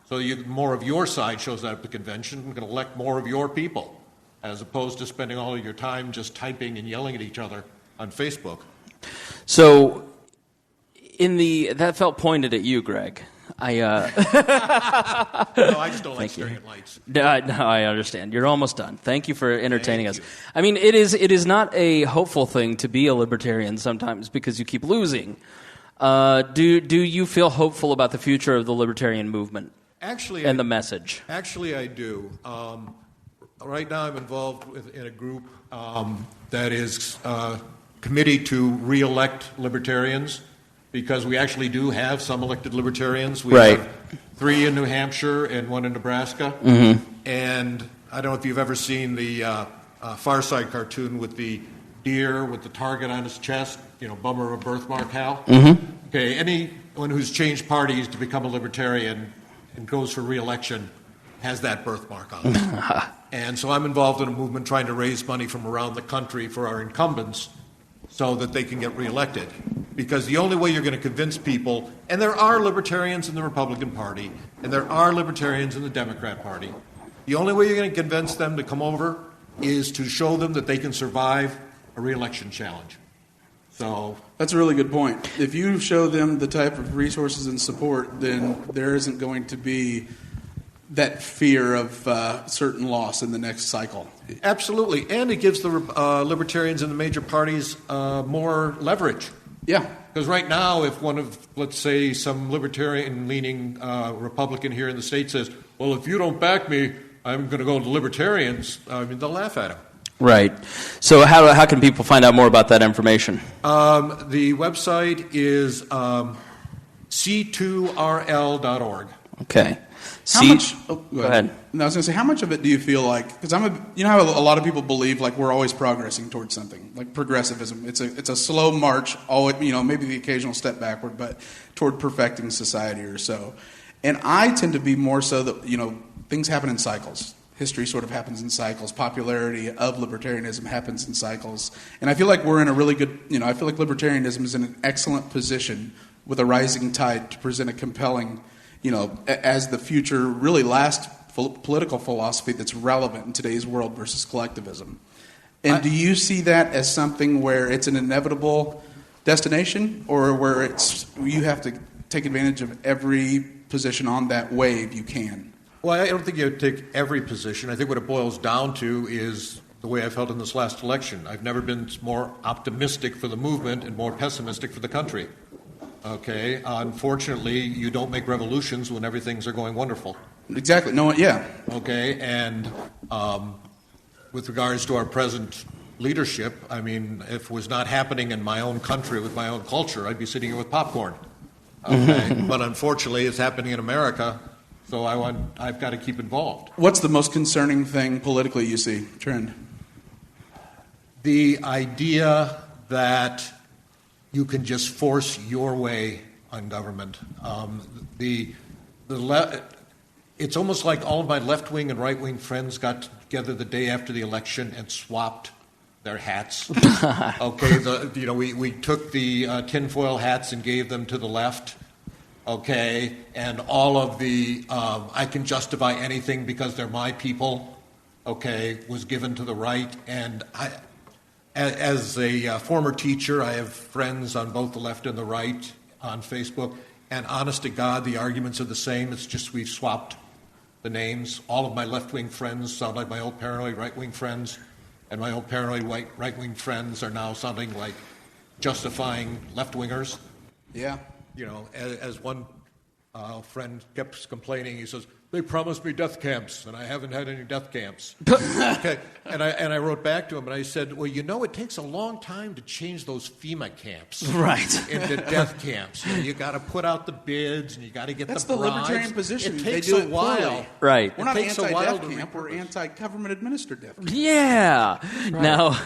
so more of your side shows up at the convention and can elect more of your people, as opposed to spending all of your time just typing and yelling at each other on Facebook. So, that felt pointed at you, Greg. No, I just don't like staring at lights. No, I understand. You're almost done. Thank you for entertaining us. I mean, it is not a hopeful thing to be a libertarian sometimes because you keep losing. Do you feel hopeful about the future of the libertarian movement? Actually, and the message. Actually, I do. Right now, I'm involved in a group that is committee to re-elect libertarians, because we actually do have some elected libertarians. We have 3 in New Hampshire and 1 in Nebraska. Mm-hmm. And I don't know if you've ever seen the Far Side cartoon with the deer with the target on his chest, bummer of a birthmark, Hal. Mm-hmm. Okay, anyone who's changed parties to become a libertarian and goes for re-election has that birthmark on it. And so I'm involved in a movement trying to raise money from around the country for our incumbents so that they can get reelected. Because the only way you're going to convince people, and there are libertarians in the Republican Party, and there are libertarians in the Democrat Party, the only way you're going to convince them to come over is to show them that they can survive a reelection challenge. So that's a really good point. If you show them the type of resources and support, then there isn't going to be that fear of certain loss in the next cycle. Absolutely. And it gives the libertarians in the major parties more leverage. Yeah. Because right now, if one of, let's say, some libertarian-leaning Republican here in the state says, well, if you don't back me, I'm going to go to libertarians, they'll laugh at him. Right. So how can people find out more about that information? The website is c2rl.org. Okay. How much? Go ahead. No, I was going to say, how much of it do you feel like? Because how a lot of people believe like we're always progressing towards something, like progressivism. It's a slow march, maybe the occasional step backward, but toward perfecting society or so. And I tend to be more so that things happen in cycles. History sort of happens in cycles. Popularity of libertarianism happens in cycles. And I feel like we're in a really good, I feel like libertarianism is in an excellent position with a rising tide to present a compelling, as the future really last political philosophy that's relevant in today's world versus collectivism. And do you see that as something where it's an inevitable destination, or where you have to take advantage of every position on that wave you can? Well, I don't think you have to take every position. I think what it boils down to is the way I felt in this last election. I've never been more optimistic for the movement and more pessimistic for the country. Okay? Unfortunately, you don't make revolutions when everything's going wonderful. Exactly. No. Yeah. Okay? And with regards to our present leadership, if it was not happening in my own country with my own culture, I'd be sitting here with popcorn. Okay? But unfortunately, it's happening in America. So I've got to keep involved. What's the most concerning thing politically you see, Trend? The idea that you can just force your way on government. It's almost like all of my left-wing and right-wing friends got together the day after the election and swapped their hats. Okay, we took the tinfoil hats and gave them to the left. Okay, and all of the I can justify anything because they're my people, okay, was given to the right. And as a former teacher, I have friends on both the left and the right on Facebook, and honest to God, the arguments are the same. It's just we've swapped the names. All of my left-wing friends sound like my old paranoid right-wing friends. and my own paranoid right-wing friends are now sounding like justifying left-wingers. Yeah. You know, as one friend kept complaining, he says, they promised me death camps, and I haven't had any death camps. Okay, and I wrote back to him, and I said, well, you know, it takes a long time to change those FEMA camps into death camps. You got to put out the bids, and you got to get That's the bribes. That's the libertarian position. It takes they do a while. Right. We're not anti-death camp. camp. We're anti-government administered death camp. Yeah. Right. Now,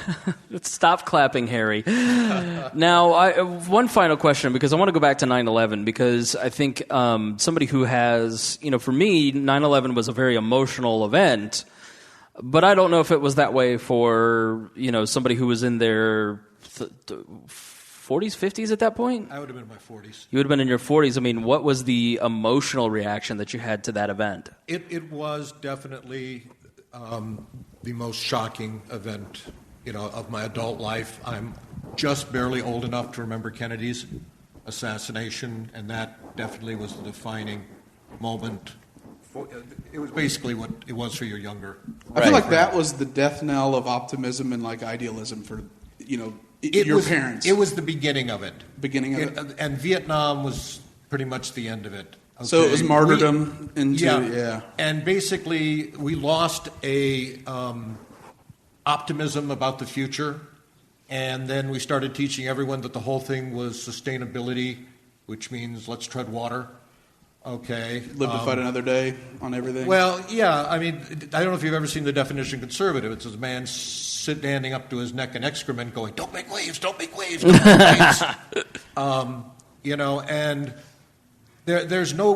stop clapping, Harry. Now, one final question, because I want to go back to 9/11, because I think somebody who has, you know, for me, 9/11 was a very emotional event, but I don't know if it was that way for, you know, somebody who was in their 40s, 50s at that point? I would have been in my 40s. You would have been in your 40s. I mean, what was the emotional reaction that you had to that event? It was definitely the most shocking event, you know, of my adult life. I'm just barely old enough to remember Kennedy's assassination, and that definitely was the defining moment. It was basically what it was for your younger. I feel like that was the death knell of optimism and like idealism for, you know, your parents. It was the beginning of it. And Vietnam was pretty much the end of it. Okay? So it was martyrdom yeah. And basically, we lost a optimism about the future, and then we started teaching everyone that the whole thing was sustainability, which means let's tread water. Okay. Live to fight another day on everything. Well, yeah. I mean, I don't know if you've ever seen the definition of conservative. It's a man standing up to his neck in excrement going, don't make waves, don't make waves, don't make waves. You know, and there's no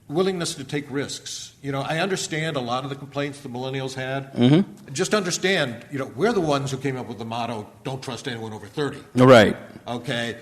willingness to take risks. You know, I understand a lot of the complaints the millennials had. Mm-hmm. Just understand, you know, we're the ones who came up with the motto, don't trust anyone over 30. Right. Okay.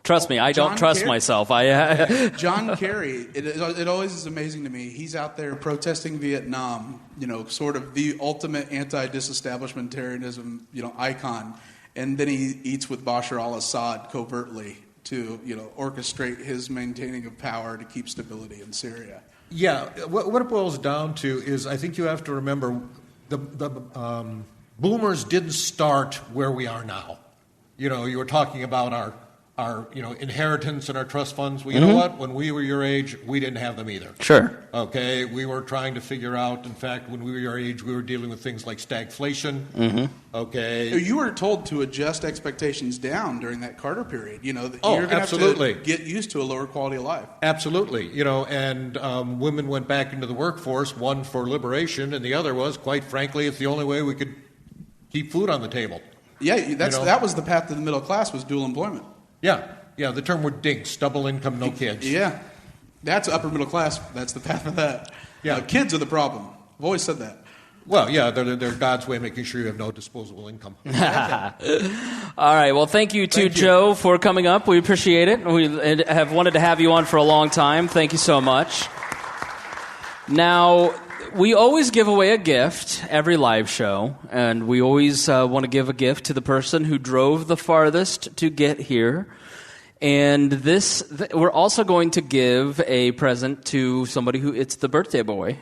Trust me, I don't trust myself. John Kerry, it always is amazing to me. He's out there protesting Vietnam, you know, sort of the ultimate anti-disestablishmentarianism, you know, icon. And then he eats with Bashar al-Assad covertly to, you know, orchestrate his maintaining of power to keep stability in Syria. Yeah, what it boils down to is I think you have to remember the boomers didn't start where we are now. You know, you were talking about our inheritance and our trust funds. Well, you know what? When we were your age, we didn't have them either. Sure. Okay? We were trying to figure out, in fact, when we were your age, we were dealing with things like stagflation. Okay? You were told to adjust expectations down during that Carter period. You know, that you're going to have to get used to a lower quality of life. Absolutely. You know, and women went back into the workforce, one for liberation, and the other was, quite frankly, it's the only way we could keep food on the table. Yeah, that was the path to the middle class, was dual employment. Yeah, the term were dinks, double income, no kids. Yeah, that's upper middle class. That's the path of that. Yeah, kids are the problem. I've always said that. Well, yeah, they're God's way of making sure you have no disposable income. All right, well, thank you to Joe for coming up. We appreciate it. We have wanted to have you on for a long time. Thank you so much. Now, we always give away a gift every live show, and we always want to give a gift to the person who drove the farthest to get here. And we're also going to give a present to somebody who it's the birthday boy,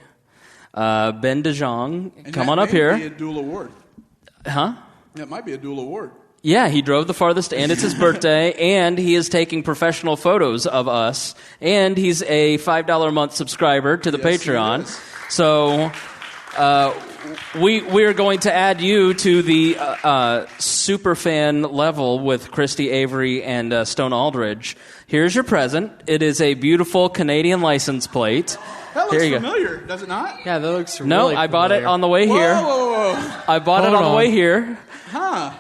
Ben DeJong. Come on up here. That might be a dual award. Huh? That might be a dual award. Yeah, he drove the farthest, and it's his birthday, and he is taking professional photos of us, and he's a $5 a month subscriber to the Patreon. So we're going to add you to the super fan level with Christy Avery and Stone Aldridge. Here's your present. It is a beautiful Canadian license plate. That looks familiar, does it not? Yeah, that looks really familiar. No, I bought it on the way here. Whoa. I bought it on the way here. Huh.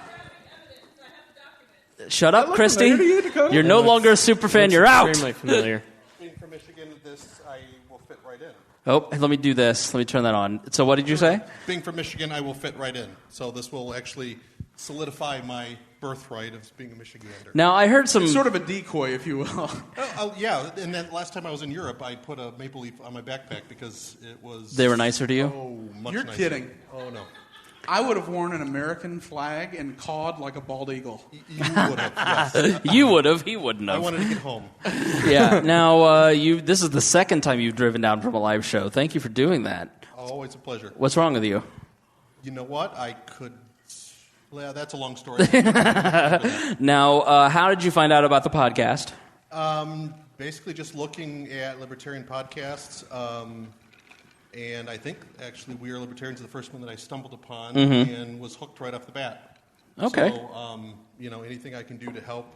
Shut up, Christy. You're no longer a super fan. You're out. Extremely familiar. Being from Michigan, I will fit right in. Oh, let me do this. Let me turn that on. So what did you say? Being from Michigan, I will fit right in. So this will actually solidify my birthright of being a Michigander. Now, I heard some... It's sort of a decoy, if you will. Yeah, and then last time I was in Europe, I put a maple leaf on my backpack because it was... They were nicer to you? Oh, much You're nicer. kidding. Oh, no. I would have worn an American flag and cawed like a bald eagle. You would have, yes. You would have. He wouldn't have. I wanted to get home. Yeah. Now, this is the second time you've driven down from a live show. Thank you for doing that. Always a pleasure. What's wrong with you? You know what? I could. Well, that's a long story. Now, how did you find out about the podcast? Basically, just looking at libertarian podcasts, and I think actually We Are Libertarians is the first one that I stumbled upon and was hooked right off the bat. Okay. So, anything I can do to help.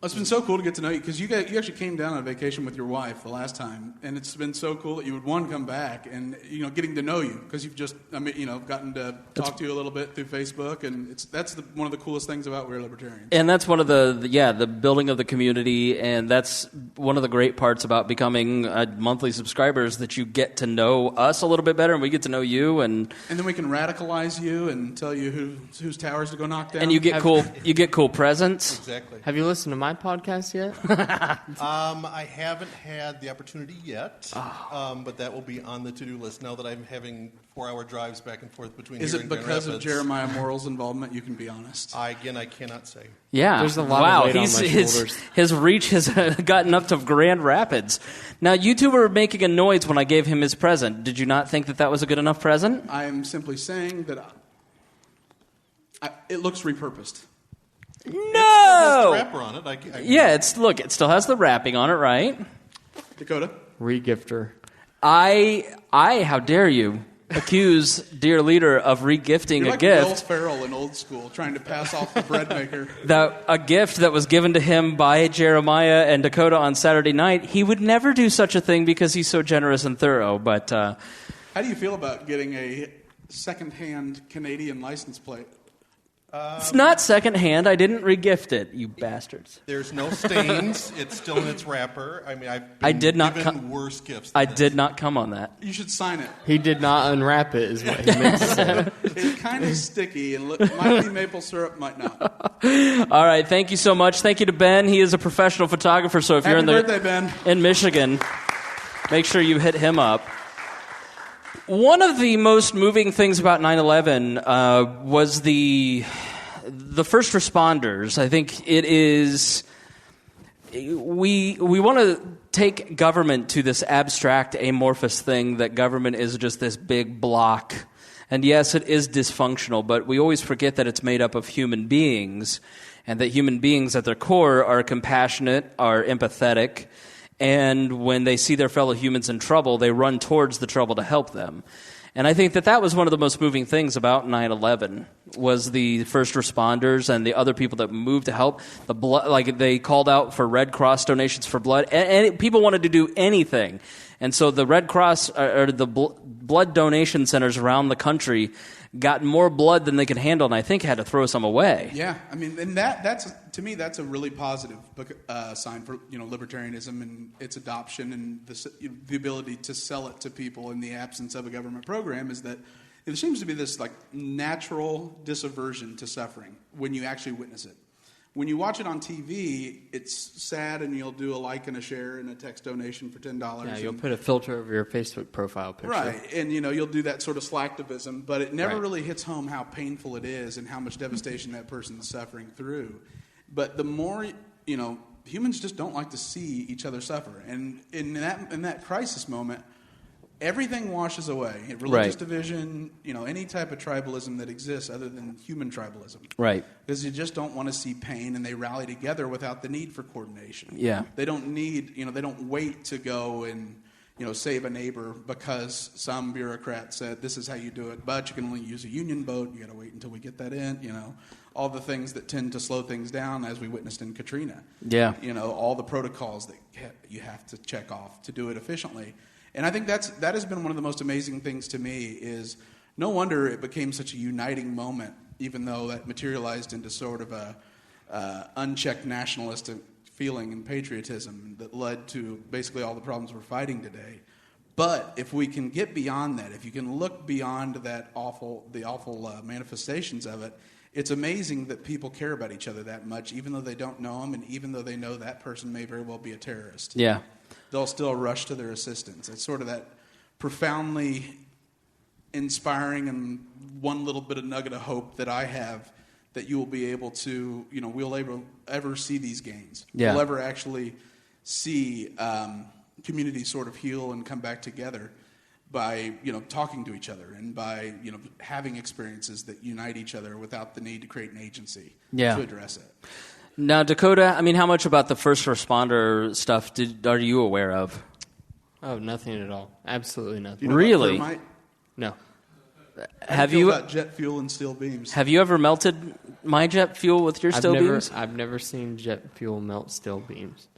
It's been so cool to get to know you because you actually came down on vacation with your wife the last time, and it's been so cool that you would come back and getting to know you because you've just gotten to talk to you a little bit through Facebook, and that's one of the coolest things about We're Libertarians. And that's one of the building of the community, and that's one of the great parts about becoming monthly subscribers, that you get to know us a little bit better, and we get to know you, and then we can radicalize you and tell you whose towers to go knock down. And you get cool presents. Exactly. Have you listened to my podcast yet? I haven't had the opportunity yet, but that will be on the to-do list now that I'm having 4-hour drives back and forth between Is here it and Grand because of Rapids. Jeremiah Morrill's involvement? You can be honest. I cannot say. Yeah. There's a lot of weight on my shoulders. His reach has gotten up to Grand Rapids. Now, you two were making a noise when I gave him his present. Did you not think that was a good enough present? I am simply saying that it looks repurposed. No! It still has the wrapper on it. Yeah, it still has the wrapping on it, right? Dakota? Regifter. How dare you accuse dear leader of regifting You're a like gift. Will Ferrell in Old School, trying to pass off the bread maker. A gift that was given to him by Jeremiah and Dakota on Saturday night. He would never do such a thing because he's so generous and thorough. But how do you feel about getting a second-hand Canadian license plate? It's not secondhand. I didn't regift it, you bastards. There's no stains. It's still in its wrapper. I mean, I did not given worse gifts. I did not come on that. You should sign it. He did not unwrap it, is what he meant to say. It's kind of sticky, and might be maple syrup, might not. All right, thank you so much. Thank you to Ben. He is a professional photographer, so if you're Happy birthday, Ben. in Michigan, make sure you hit him up. One of the most moving things about 9/11 was the first responders. I think it is we want to take government to this abstract, amorphous thing that government is just this big block. And yes, it is dysfunctional, but we always forget that it's made up of human beings, and that human beings at their core are compassionate, are empathetic, and when they see their fellow humans in trouble, they run towards the trouble to help them. And I think that was one of the most moving things about 9/11 was the first responders and the other people that moved to help. The blood, like they called out for Red Cross donations for blood, and people wanted to do anything. And so the Red Cross or the blood donation centers around the country got more blood than they could handle, and I think had to throw some away. Yeah, I mean, and that's to me that's a really positive sign for libertarianism and its adoption and the ability to sell it to people in the absence of a government program. Is that there seems to be this like natural disaversion to suffering when you actually witness it. When you watch it on TV, it's sad, and you'll do a like and a share and a text donation for $10. Yeah, you'll put a filter over your Facebook profile picture. Right, and you'll do that sort of slacktivism, but it never really hits home how painful it is and how much devastation that person's suffering through. But the more, humans just don't like to see each other suffer. And in that crisis moment, everything washes away. Religious division, any type of tribalism that exists other than human tribalism. Right. Because you just don't want to see pain, and they rally together without the need for coordination. Yeah. They don't need, they don't wait to go and, save a neighbor because some bureaucrat said this is how you do it, but you can only use a union boat. You got to wait until we get that in, all the things that tend to slow things down, as we witnessed in Katrina. Yeah. All the protocols that you have to check off to do it efficiently. And I think that has been one of the most amazing things to me is no wonder it became such a uniting moment, even though that materialized into sort of a unchecked nationalistic feeling and patriotism that led to basically all the problems we're fighting today. But if we can get beyond that, if you can look beyond the awful manifestations of it, it's amazing that people care about each other that much, even though they don't know them, and even though they know that person may very well be a terrorist. Yeah. They'll still rush to their assistance. It's sort of that profoundly inspiring and one little bit of nugget of hope that I have that you will be able to, we'll ever see these gains. Yeah. We'll ever actually see communities sort of heal and come back together. by talking to each other and by having experiences that unite each other without the need to create an agency to address it. Now, Dakota, I mean, how much about the first responder stuff are you aware of? Oh, nothing at all. Absolutely nothing. Do you know Really? about thermite? No. How do you feel about jet fuel and steel beams? Have you ever melted my jet fuel with your steel beams? I've never seen jet fuel melt steel beams.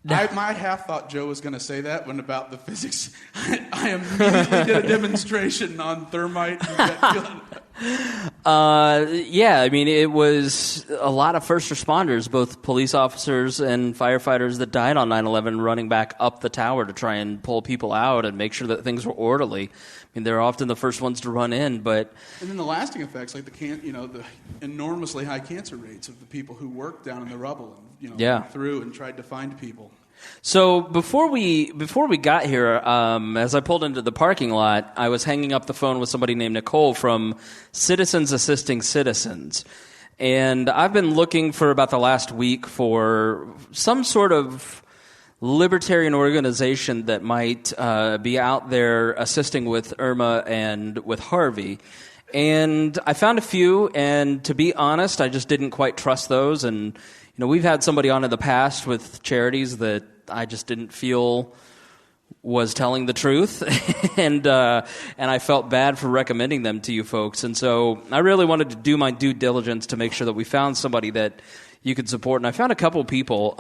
I might have thought Joe was going to say that when about the physics. I immediately did a demonstration on thermite and jet fuel. Yeah, I mean, it was a lot of first responders, both police officers and firefighters that died on 9/11 running back up the tower to try and pull people out and make sure that things were orderly. I mean, they're often the first ones to run in, but... And then the lasting effects, like the enormously high cancer rates of the people who worked down in the rubble and, went through and tried to find people. So before we got here, as I pulled into the parking lot, I was hanging up the phone with somebody named Nicole from Citizens Assisting Citizens. And I've been looking for about the last week for some sort of libertarian organization that might be out there assisting with Irma and with Harvey. And I found a few, and to be honest, I just didn't quite trust those. And we've had somebody on in the past with charities that I just didn't feel was telling the truth, and I felt bad for recommending them to you folks. And so I really wanted to do my due diligence to make sure that we found somebody that you could support. And I found a couple people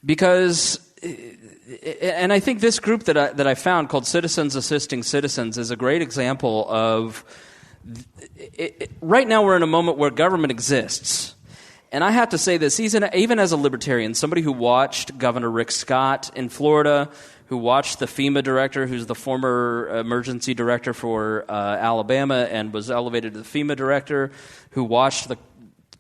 because, and I think this group that I found called Citizens Assisting Citizens is a great example of. Right now, we're in a moment where government exists. And I have to say this, even as a libertarian, somebody who watched Governor Rick Scott in Florida, who watched the FEMA director, who's the former emergency director for Alabama and was elevated to the FEMA director, who watched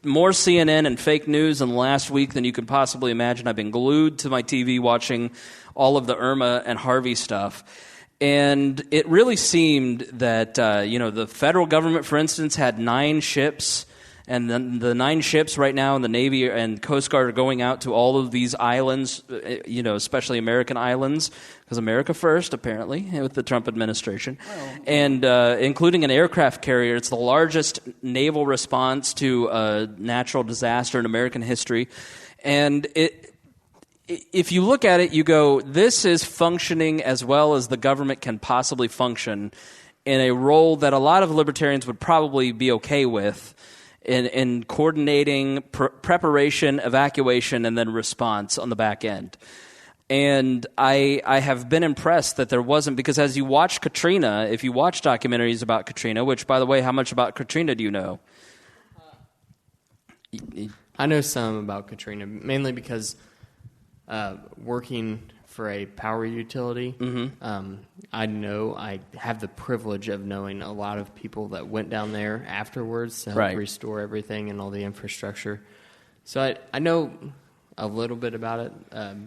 more CNN and fake news in the last week than you could possibly imagine. I've been glued to my TV watching all of the Irma and Harvey stuff. And it really seemed that, the federal government, for instance, had 9 ships. And then the 9 ships right now in the Navy and Coast Guard are going out to all of these islands, especially American islands, because America first, apparently, with the Trump administration, and including an aircraft carrier. It's the largest naval response to a natural disaster in American history. And if you look at it, you go, this is functioning as well as the government can possibly function in a role that a lot of libertarians would probably be okay with. In coordinating preparation, evacuation, and then response on the back end. And I have been impressed that there wasn't, because as you watch Katrina, if you watch documentaries about Katrina, which, by the way, how much about Katrina do you know? I know some about Katrina, mainly because working for a power utility, I have the privilege of knowing a lot of people that went down there afterwards to help restore everything and all the infrastructure. So I know a little bit about it,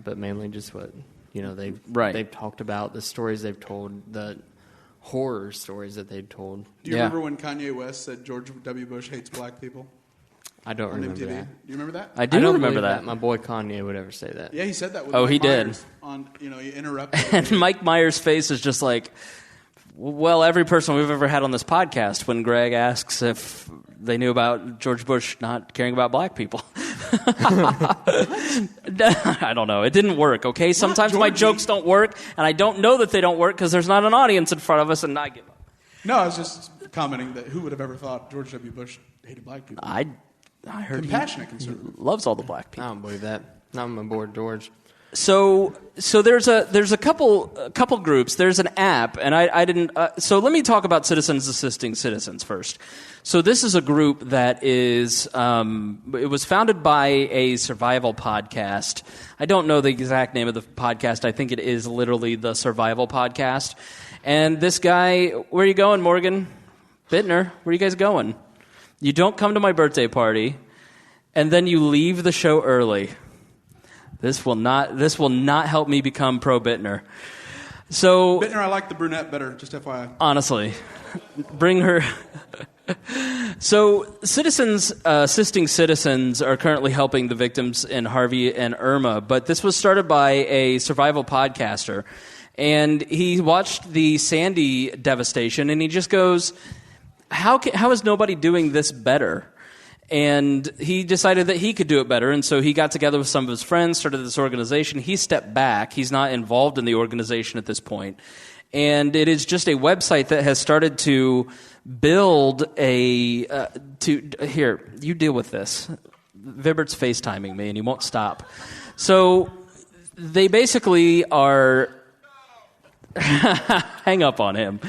but mainly just what they've talked about, the stories they've told, the horror stories that they've told. Do you remember when Kanye West said George W. Bush hates black people? I don't remember MTV. that. Do you remember that? I don't remember that. My boy Kanye would ever say that. Yeah, he said that with Mike Mike he Myers did. On, he interrupted. And Mike Myers' face is just like, well, every person we've ever had on this podcast when Greg asks if they knew about George Bush not caring about black people. I don't know. It didn't work, okay? Sometimes my jokes don't work, and I don't know that they don't work because there's not an audience in front of us, and I give up. No, I was just commenting that who would have ever thought George W. Bush hated black people? I heard compassionate he conservative. Loves all the black people. I don't believe that. Not on board, George. So there's a couple groups. There's an app, and I didn't. So let me talk about Citizens Assisting Citizens first. So this is a group that is. It was founded by a survival podcast. I don't know the exact name of the podcast. I think it is literally the Survival Podcast. And this guy, where are you going, Morgan? Bittner, where are you guys going? You don't come to my birthday party, and then you leave the show early. This will not help me become pro Bittner. So Bittner, I like the brunette better, just FYI. Honestly, bring her. So Citizens Assisting Citizens are currently helping the victims in Harvey and Irma, but this was started by a survival podcaster. And he watched the Sandy devastation, and he just goes, how is nobody doing this better? And he decided that he could do it better, and so he got together with some of his friends, started this organization. He stepped back. He's not involved in the organization at this point. And it is just a website that has started to build here, you deal with this. Vibert's FaceTiming me, and he won't stop. So they basically are... Hang up on him.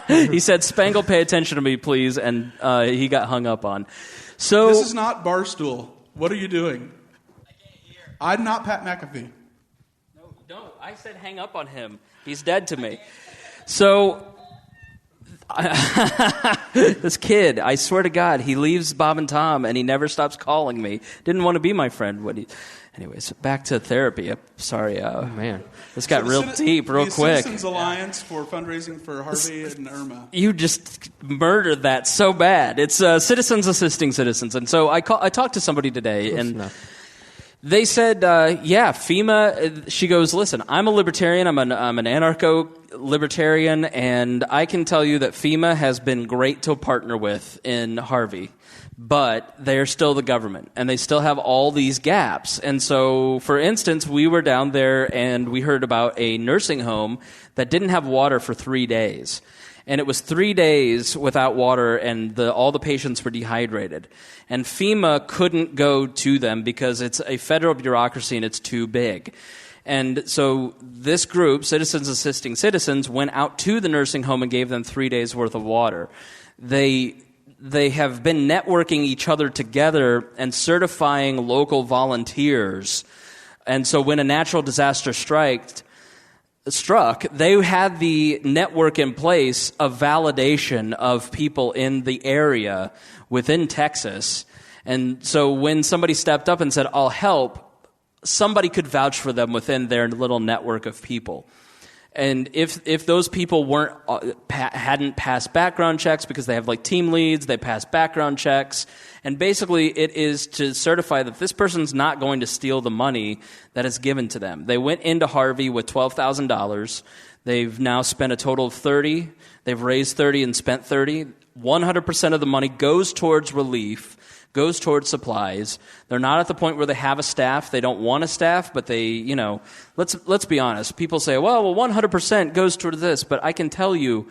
He said, Spangle, pay attention to me, please, and he got hung up on. So this is not Barstool. What are you doing? I can't hear. I'm not Pat McAfee. No, I said hang up on him. He's dead to me. So this kid, I swear to God, he leaves Bob and Tom, and he never stops calling me. Didn't want to be my friend. Anyways, back to therapy. Sorry, man. This got real deep real quick. Citizens Alliance for fundraising for Harvey and Irma. You just murdered that so bad. It's Citizens Assisting Citizens. And so I talked to somebody today, and they said, FEMA, she goes, listen, I'm a libertarian. I'm an anarcho-libertarian, and I can tell you that FEMA has been great to partner with in Harvey. But they're still the government, and they still have all these gaps. And so, for instance, we were down there, and we heard about a nursing home that didn't have water for 3 days. And it was 3 days without water, and all the patients were dehydrated. And FEMA couldn't go to them because it's a federal bureaucracy, and it's too big. And so this group, Citizens Assisting Citizens, went out to the nursing home and gave them 3 days' worth of water. They have been networking each other together and certifying local volunteers. And so when a natural disaster struck, they had the network in place of validation of people in the area within Texas. And so when somebody stepped up and said, I'll help, somebody could vouch for them within their little network of people. And if those people hadn't passed background checks because they have like team leads, they pass background checks, and basically it is to certify that this person's not going to steal the money that is given to them. They went into Harvey with $12,000. They've now spent a total of $30,000. They've raised $30,000 and spent $30,000. 100% of the money goes towards relief, goes towards supplies. They're not at the point where they have a staff. They don't want a staff, but they, let's be honest. People say, well, 100% goes toward this, but I can tell you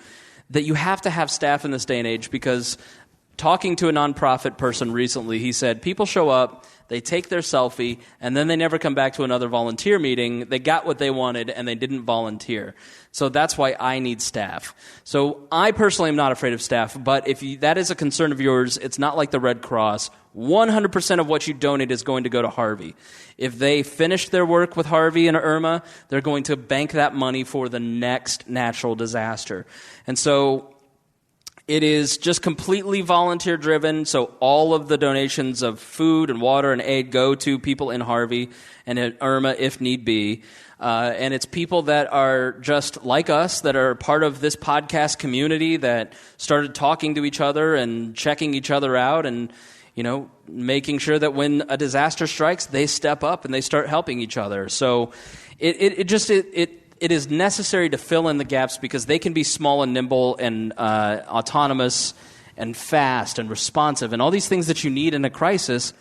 that you have to have staff in this day and age because talking to a nonprofit person recently, he said, people show up, they take their selfie, and then they never come back to another volunteer meeting. They got what they wanted, and they didn't volunteer. So that's why I need staff. So I personally am not afraid of staff, but if that is a concern of yours, it's not like the Red Cross. 100% of what you donate is going to go to Harvey. If they finish their work with Harvey and Irma, they're going to bank that money for the next natural disaster. And so it is just completely volunteer-driven, so all of the donations of food and water and aid go to people in Harvey and in Irma if need be. And it's people that are just like us, that are part of this podcast community that started talking to each other and checking each other out and, making sure that when a disaster strikes, they step up and they start helping each other. So it is necessary to fill in the gaps because they can be small and nimble and autonomous and fast and responsive and all these things that you need in a crisis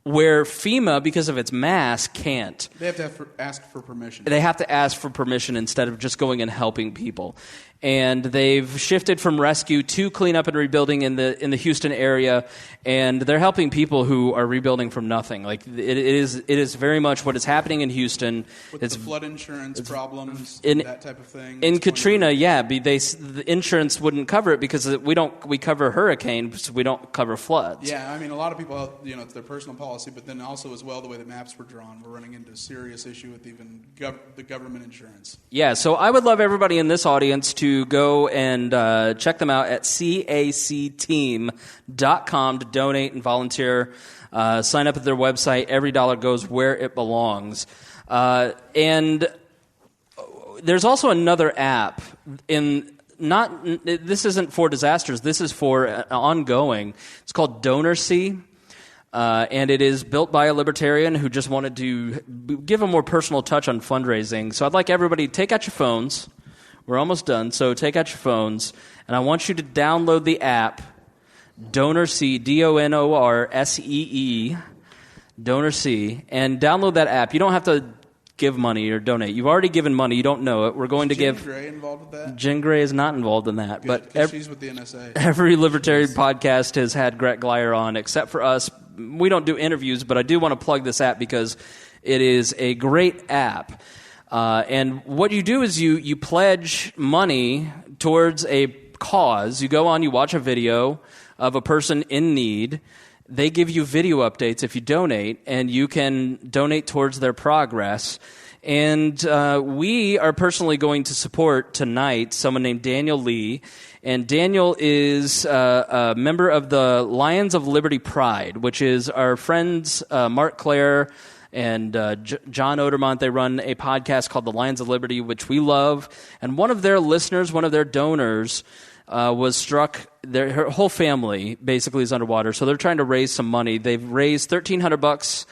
where FEMA, because of its mass, can't. They have to ask for permission. They have to ask for permission instead of just going and helping people. And they've shifted from rescue to cleanup and rebuilding in the Houston area, and they're helping people who are rebuilding from nothing. Like it is very much what is happening in Houston. With the flood insurance problems, that type of thing. In Katrina, the insurance wouldn't cover it because we cover hurricanes, we don't cover floods. Yeah, I mean a lot of people, it's their personal policy, but then also as well the way the maps were drawn, we're running into a serious issue with even the government insurance. Yeah, so I would love everybody in this audience to go and check them out at cacteam.com to donate and volunteer. Sign up at their website. Every dollar goes where it belongs. And there's also another app this isn't for disasters. This is for ongoing. It's called DonorSee. and it is built by a libertarian who just wanted to give a more personal touch on fundraising. So I'd like everybody to take out your phones. We're almost done, so take out your phones, and I want you to download the app, DonorSee, DonorSee, DonorSee, and download that app. You don't have to give money or donate. You've already given money. You don't know it. We're going to give... Jen Gray involved with that? Jen Gray is not involved in that. Good, but she's with the NSA. Every Libertarian podcast has had Gret Glyer on, except for us. We don't do interviews, but I do want to plug this app because it is a great app. And what you do is you pledge money towards a cause. You go on, you watch a video of a person in need. They give you video updates if you donate, and you can donate towards their progress. And we are personally going to support tonight someone named Daniel Lee. And Daniel is a member of the Lions of Liberty Pride, which is our friends Mark Clare and John Odermont. They run a podcast called The Lions of Liberty, which we love. And one of their listeners, one of their donors, was struck. Her whole family basically is underwater, so they're trying to raise some money. They've raised $1,300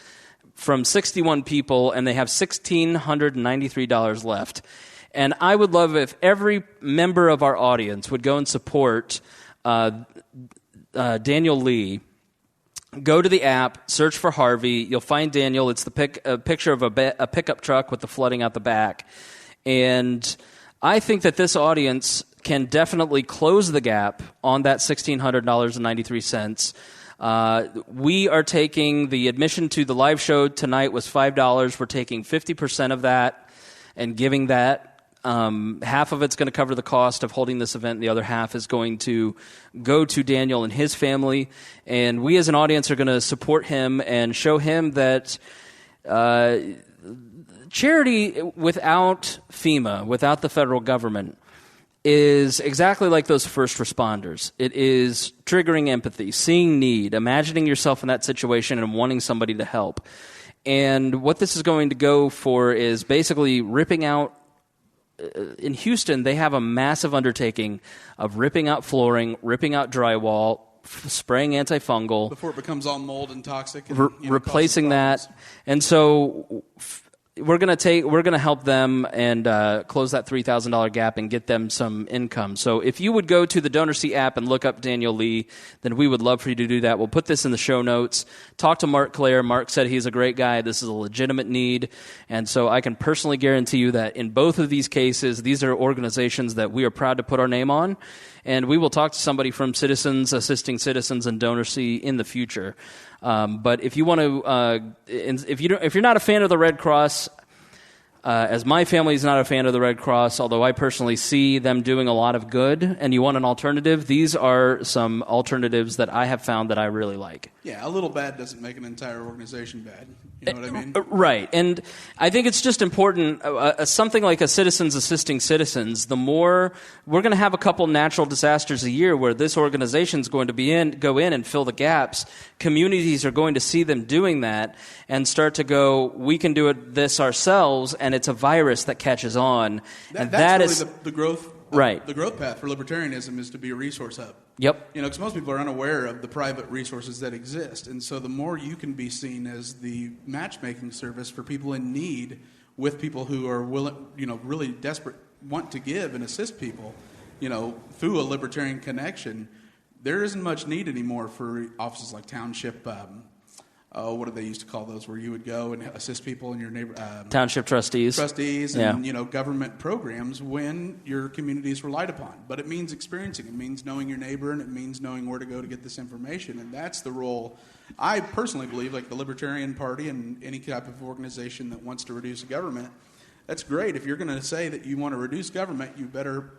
from 61 people, and they have $1,693 left. And I would love if every member of our audience would go and support Daniel Lee. Go to the app, search for Harvey. You'll find Daniel. It's a picture of a pickup truck with the flooding out the back. And I think that this audience can definitely close the gap on that $1,600.93. We are taking the admission to the live show tonight was $5. We're taking 50% of that and giving that. Half of it's going to cover the cost of holding this event. The other half is going to go to Daniel and his family. And we as an audience are going to support him and show him that charity without FEMA, without the federal government, is exactly like those first responders. It is triggering empathy, seeing need, imagining yourself in that situation and wanting somebody to help. And what this is going to go for is basically ripping out. In Houston, they have a massive undertaking of ripping out flooring, ripping out drywall, spraying antifungal. Before it becomes all mold and toxic. And, replacing that. And so we're going to help them and close that $3,000 gap and get them some income. So if you would go to the DonorSee app and look up Daniel Lee, then we would love for you to do that. We'll put this in the show notes. Talk to Mark Clare. Mark said he's a great guy. This is a legitimate need. And so I can personally guarantee you that in both of these cases, these are organizations that we are proud to put our name on. And we will talk to somebody from Citizens Assisting Citizens and DonorSee in the future. But if you want to, if you're not a fan of the Red Cross, as my family is not a fan of the Red Cross, although I personally see them doing a lot of good, and you want an alternative, these are some alternatives that I have found that I really like. Yeah, a little bad doesn't make an entire organization bad. You know what I mean? Right. And I think it's just important, something like a Citizens Assisting Citizens, the more we're going to have a couple natural disasters a year where this organization is going to go in and fill the gaps. Communities are going to see them doing that and start to go, we can do this ourselves, and it's a virus that catches on. That's really the growth. Right. The growth path for libertarianism is to be a resource hub. Yep. Because most people are unaware of the private resources that exist. And so the more you can be seen as the matchmaking service for people in need with people who are willing, really desperate, want to give and assist people, through a libertarian connection, there isn't much need anymore for offices like township, what do they used to call those, where you would go and assist people in your neighbor... township trustees. Trustees and, government programs when your community is relied upon. But it means experiencing. It means knowing your neighbor, and it means knowing where to go to get this information. And that's the role, I personally believe, like the Libertarian Party and any type of organization that wants to reduce government, that's great. If you're going to say that you want to reduce government, you better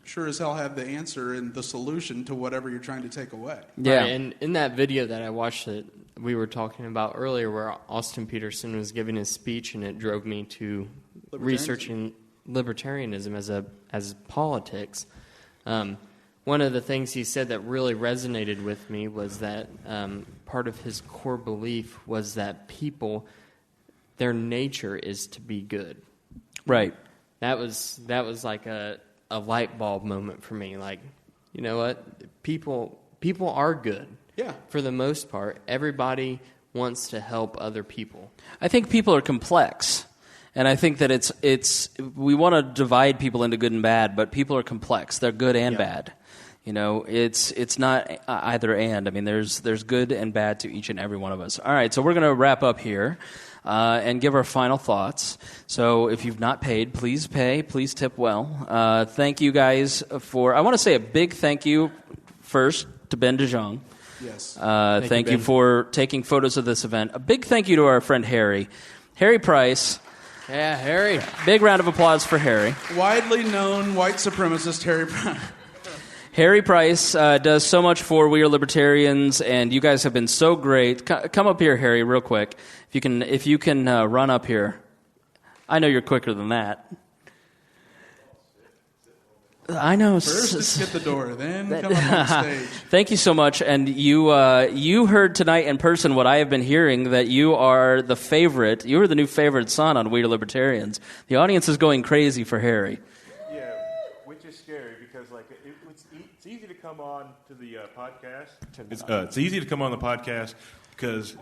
sure as hell have the answer and the solution to whatever you're trying to take away. Yeah, right, and in that video that I watched that we were talking about earlier where Austin Peterson was giving his speech, and it drove me to researching libertarianism as politics. One of the things he said that really resonated with me was that part of his core belief was that people, their nature is to be good. Right. That was like a light bulb moment for me. Like, you know what? People are good. Yeah. For the most part, everybody wants to help other people. I think people are complex. And I think that it's we want to divide people into good and bad, but people are complex. They're good and bad. You know, it's not either and. I mean, there's good and bad to each and every one of us. All right, so we're going to wrap up here and give our final thoughts. So if you've not paid, please pay. Please tip well. Thank you guys for. I want to say a big thank you first to Ben DeJong. Yes. Thank you for taking photos of this event. A big thank you to our friend Harry Price. Yeah, Harry. Big round of applause for Harry. Widely known white supremacist Harry Price. Harry Price does so much for We Are Libertarians, and you guys have been so great. Come up here, Harry, real quick. If you can run up here. I know you're quicker than that. I know. First, just get the door, then come up on stage. Thank you so much. And you heard tonight in person what I have been hearing, that you are the favorite. You are the new favorite son on We Are Libertarians. The audience is going crazy for Harry. Yeah, which is scary because it's easy to come on to the podcast. It's easy to come on the podcast because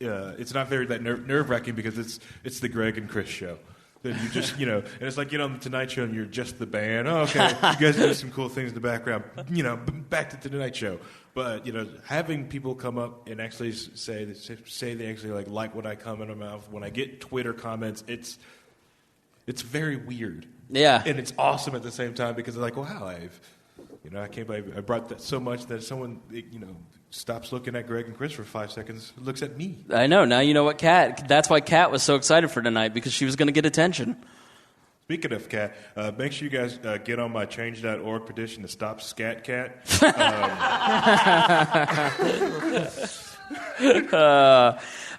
it's not very that nerve-wracking because it's the Greg and Chris show. Then you just, and it's like, on the Tonight Show and you're just the band. Oh, okay, you guys do some cool things in the background. Back to the Tonight Show. But, having people come up and actually say they actually like when I come in their mouth, when I get Twitter comments, it's very weird. Yeah. And it's awesome at the same time because it's like, wow, I can't believe I brought that so much that someone, stops looking at Greg and Chris for 5 seconds, looks at me. I know. Now you know what Kat. That's why Kat was so excited for tonight, because she was going to get attention. Speaking of Kat, make sure you guys get on my change.org petition to stop Scat Cat.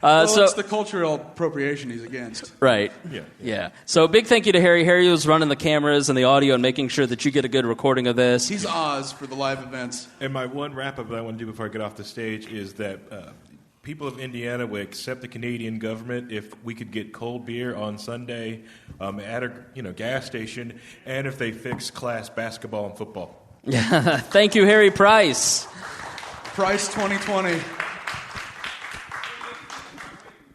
So it's the cultural appropriation he's against. Right. Yeah. So big thank you to Harry. Harry was running the cameras and the audio and making sure that you get a good recording of this. He's Oz for the live events. And my one wrap-up that I want to do before I get off the stage is that people of Indiana would accept the Canadian government if we could get cold beer on Sunday at a gas station, and if they fix class basketball and football. Thank you, Harry Price. Price 2020.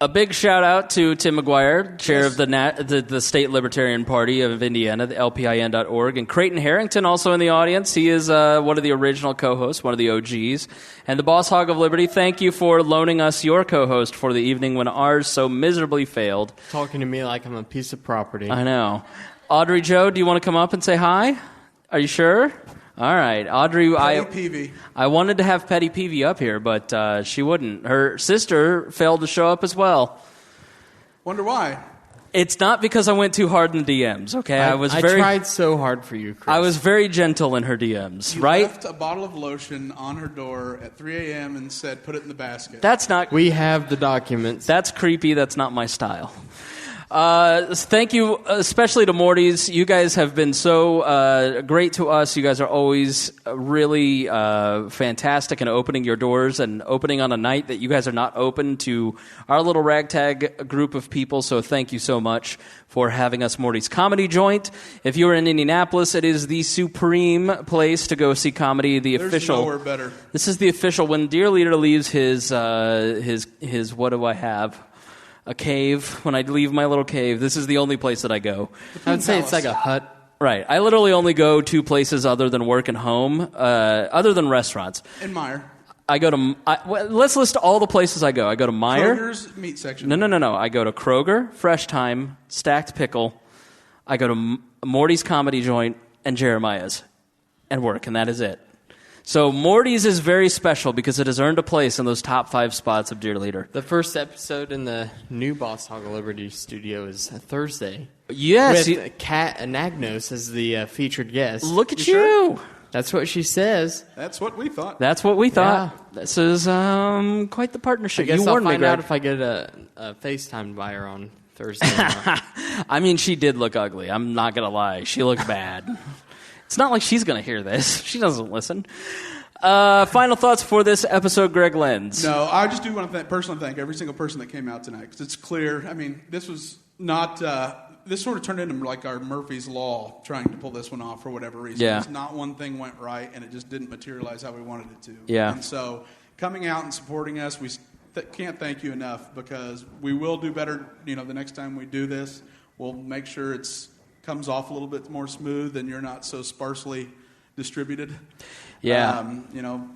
A big shout out to Tim McGuire, chair of the State Libertarian Party of Indiana, the LPIN.org, and Creighton Harrington also in the audience. He is one of the original co-hosts, one of the OGs. And the Boss Hog of Liberty, thank you for loaning us your co-host for the evening when ours so miserably failed. Talking to me like I'm a piece of property. I know. Audrey Joe, do you want to come up and say hi? Are you sure? All right, Audrey. I wanted to have Petty Peavy up here, but she wouldn't. Her sister failed to show up as well. Wonder why? It's not because I went too hard in the DMs. Okay, I tried so hard for you, Chris. I was very gentle in her DMs. You right? Left a bottle of lotion on her door at 3 a.m. and said, "Put it in the basket." That's not. We have the documents. That's creepy. That's not my style. Thank you, especially to Morty's. You guys have been so great to us. You guys are always really fantastic in opening your doors and opening on a night that you guys are not open to our little ragtag group of people. So thank you so much for having us, Morty's Comedy Joint. If you are in Indianapolis, it is the supreme place to go see comedy. There's official. Nowhere better. This is the official. When Dear Leader leaves his what do I have? A cave. When I leave my little cave, this is the only place that I go. I would say it's like a hut. Right. I literally only go two places other than work and home, other than restaurants. And Meijer. I go to... let's list all the places I go. I go to Meijer. Kroger's meat section. No. I go to Kroger, Fresh Time, Stacked Pickle. I go to Morty's Comedy Joint and Jeremiah's and work, and that is it. So Morty's is very special because it has earned a place in those top 5 spots of Dear Leader. The first episode in the new Boss Hog of Liberty studio is Thursday. Yes. With Kat Anagnos as the featured guest. Look at you. Sure? That's what she says. That's what we thought. Yeah. This is quite the partnership. I guess you I'll warned find me, out Greg. if I get a FaceTime by her on Thursday. I mean, she did look ugly. I'm not going to lie. She looked bad. It's not like she's going to hear this. She doesn't listen. Final thoughts for this episode, Greg Lenz. No, I just do want to personally thank every single person that came out tonight, because it's clear. I mean, this was not... this sort of turned into like our Murphy's Law, trying to pull this one off for whatever reason. Yeah. It's not one thing went right, and it just didn't materialize how we wanted it to. Yeah. And so coming out and supporting us, can't thank you enough, because we will do better. The next time we do this, we'll make sure it's comes off a little bit more smooth and you're not so sparsely distributed. Yeah.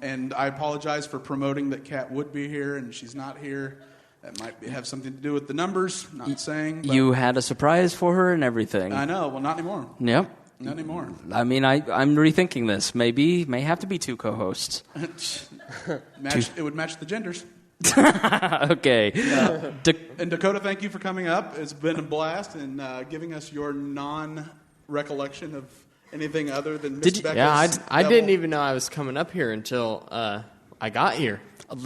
And I apologize for promoting that Kat would be here and she's not here. That might have something to do with the numbers, not saying. But you had a surprise for her and everything. I know. Well, not anymore. Yep. Not anymore. I mean, I'm rethinking this. May have to be 2 co-hosts. It would match the genders. Okay. And Dakota, thank you for coming up. It's been a blast and giving us your non-recollection of anything other than Miss Becca's. Yeah, I didn't even know I was coming up here until I got here.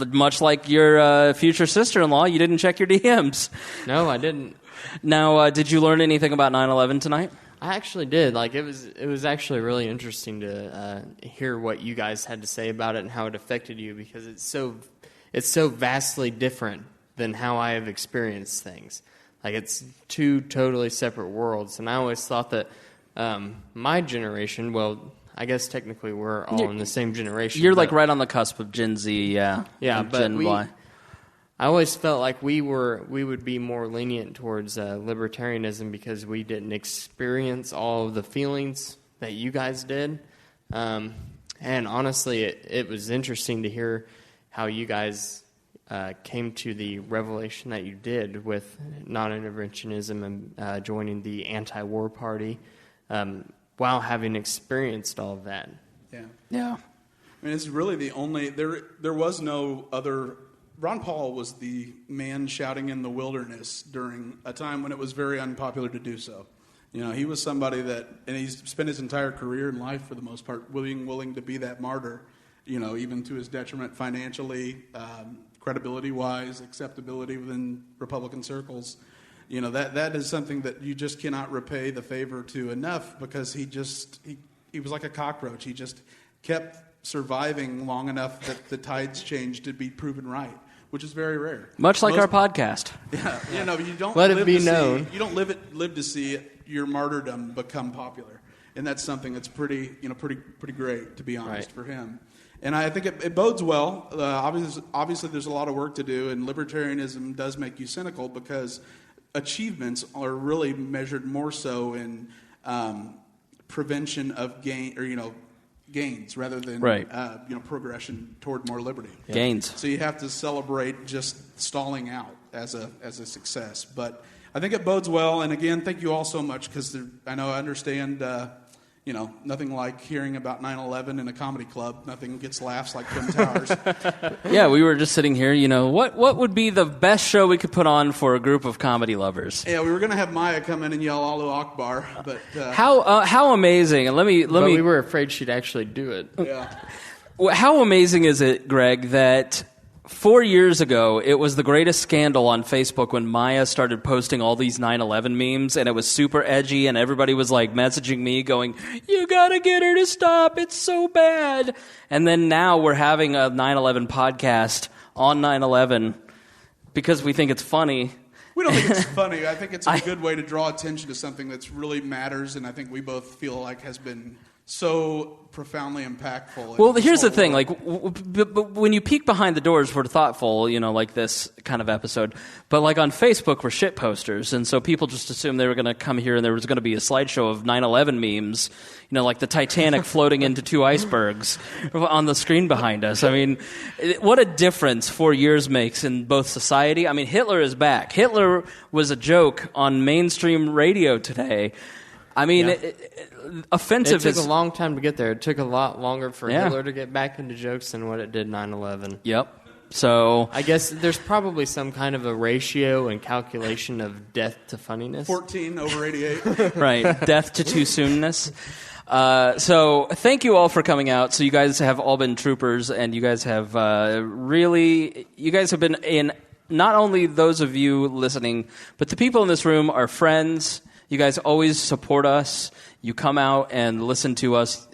Much like your future sister-in-law, you didn't check your DMs. No, I didn't. Now, did you learn anything about 9/11 tonight? I actually did. It was actually really interesting to hear what you guys had to say about it and how it affected you, because it's so vastly different than how I have experienced things. Like, it's 2 totally separate worlds, and I always thought that my generation, well, I guess technically we're all in the same generation. You're like right on the cusp of Gen Z, yeah. Yeah, but Gen Y. I always felt like we would be more lenient towards libertarianism because we didn't experience all of the feelings that you guys did. And honestly, it was interesting to hear how you guys came to the revelation that you did with non-interventionism and joining the anti-war party while having experienced all of that. Yeah. I mean, it's really the only... There was no other... Ron Paul was the man shouting in the wilderness during a time when it was very unpopular to do so. He was somebody that... And he's spent his entire career and life, for the most part, willing to be that martyr, even to his detriment financially, credibility-wise, acceptability within Republican circles. That is something that you just cannot repay the favor to enough, because he was like a cockroach. He just kept surviving long enough that the tides changed to be proven right, which is very rare. Much like our podcast. Yeah, you don't let live it be to known. See, you don't live to see your martyrdom become popular, and that's something that's pretty great, to be honest, for him. And I think it bodes well. Obviously, there's a lot of work to do, and libertarianism does make you cynical, because achievements are really measured more so in prevention of gains rather than progression toward more liberty. Gains. So you have to celebrate just stalling out as a success. But I think it bodes well. And again, thank you all so much, because I understand. Nothing like hearing about 9/11 in a comedy club. Nothing gets laughs like Twin Towers. Yeah, we were just sitting here. What would be the best show we could put on for a group of comedy lovers? Yeah, we were going to have Maya come in and yell Allahu Akbar, but how amazing! And let me. We were afraid she'd actually do it. Yeah. How amazing is it, Greg, that 4 years ago, it was the greatest scandal on Facebook when Maya started posting all these 9/11 memes, and it was super edgy, and everybody was like messaging me going, "You gotta get her to stop, it's so bad." And then now we're having a 9/11 podcast on 9/11 because we think it's funny. We don't think it's funny. I think it's a good way to draw attention to something that's really matters, and I think we both feel like has been so profoundly impactful. Well, here's the thing. Like, when you peek behind the doors, we're thoughtful, like this kind of episode. But, like, on Facebook, we're shit posters. And so people just assumed they were going to come here and there was going to be a slideshow of 9/11 memes, like the Titanic floating into 2 icebergs on the screen behind us. I mean, what a difference 4 years makes in both society. I mean, Hitler is back. Hitler was a joke on mainstream radio today. I mean, offensive. It took a long time to get there. It took a lot longer for Hitler to get back into jokes than what it did 9/11. Yep. So I guess there's probably some kind of a ratio and calculation of death to funniness. 14 over 88. Right. Death to too soonness. So thank you all for coming out. So you guys have all been troopers, and you guys have been in, not only those of you listening, but the people in this room are friends. You guys always support us. You come out and listen to us,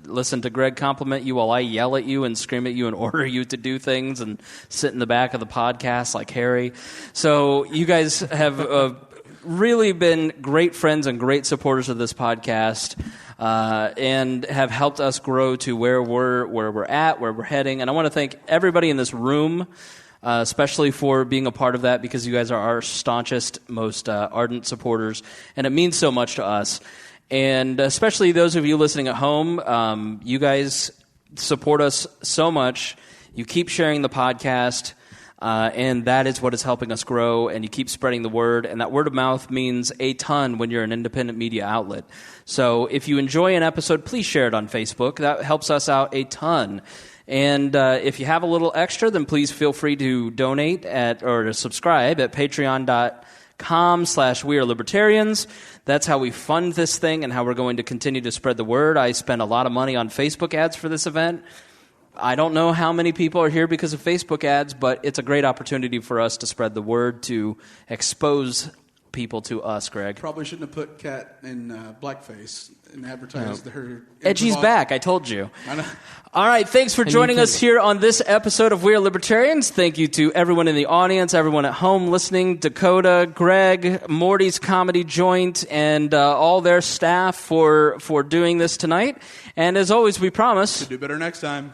listen to Greg compliment you while I yell at you and scream at you and order you to do things and sit in the back of the podcast like Harry. So you guys have really been great friends and great supporters of this podcast, and have helped us grow to where we're at, where we're heading. And I want to thank everybody in this room. especially for being a part of that, because you guys are our staunchest, most ardent supporters, and it means so much to us. And especially those of you listening at home, you guys support us so much. You keep sharing the podcast, and that is what is helping us grow, and you keep spreading the word, and that word of mouth means a ton when you're an independent media outlet. So if you enjoy an episode, please share it on Facebook. That helps us out a ton. And if you have a little extra, then please feel free to donate or to subscribe at patreon.com/wearelibertarians. That's how we fund this thing and how we're going to continue to spread the word. I spend a lot of money on Facebook ads for this event. I don't know how many people are here because of Facebook ads, but it's a great opportunity for us to spread the word, to expose people to us, Greg. Probably shouldn't have put Kat in blackface and advertised her. Edgy's back, I told you. I know. All right, thanks for joining us here on this episode of We Are Libertarians. Thank you to everyone in the audience, everyone at home listening, Dakota, Greg, Morty's Comedy Joint, and all their staff for doing this tonight. And as always, we promise to do better next time.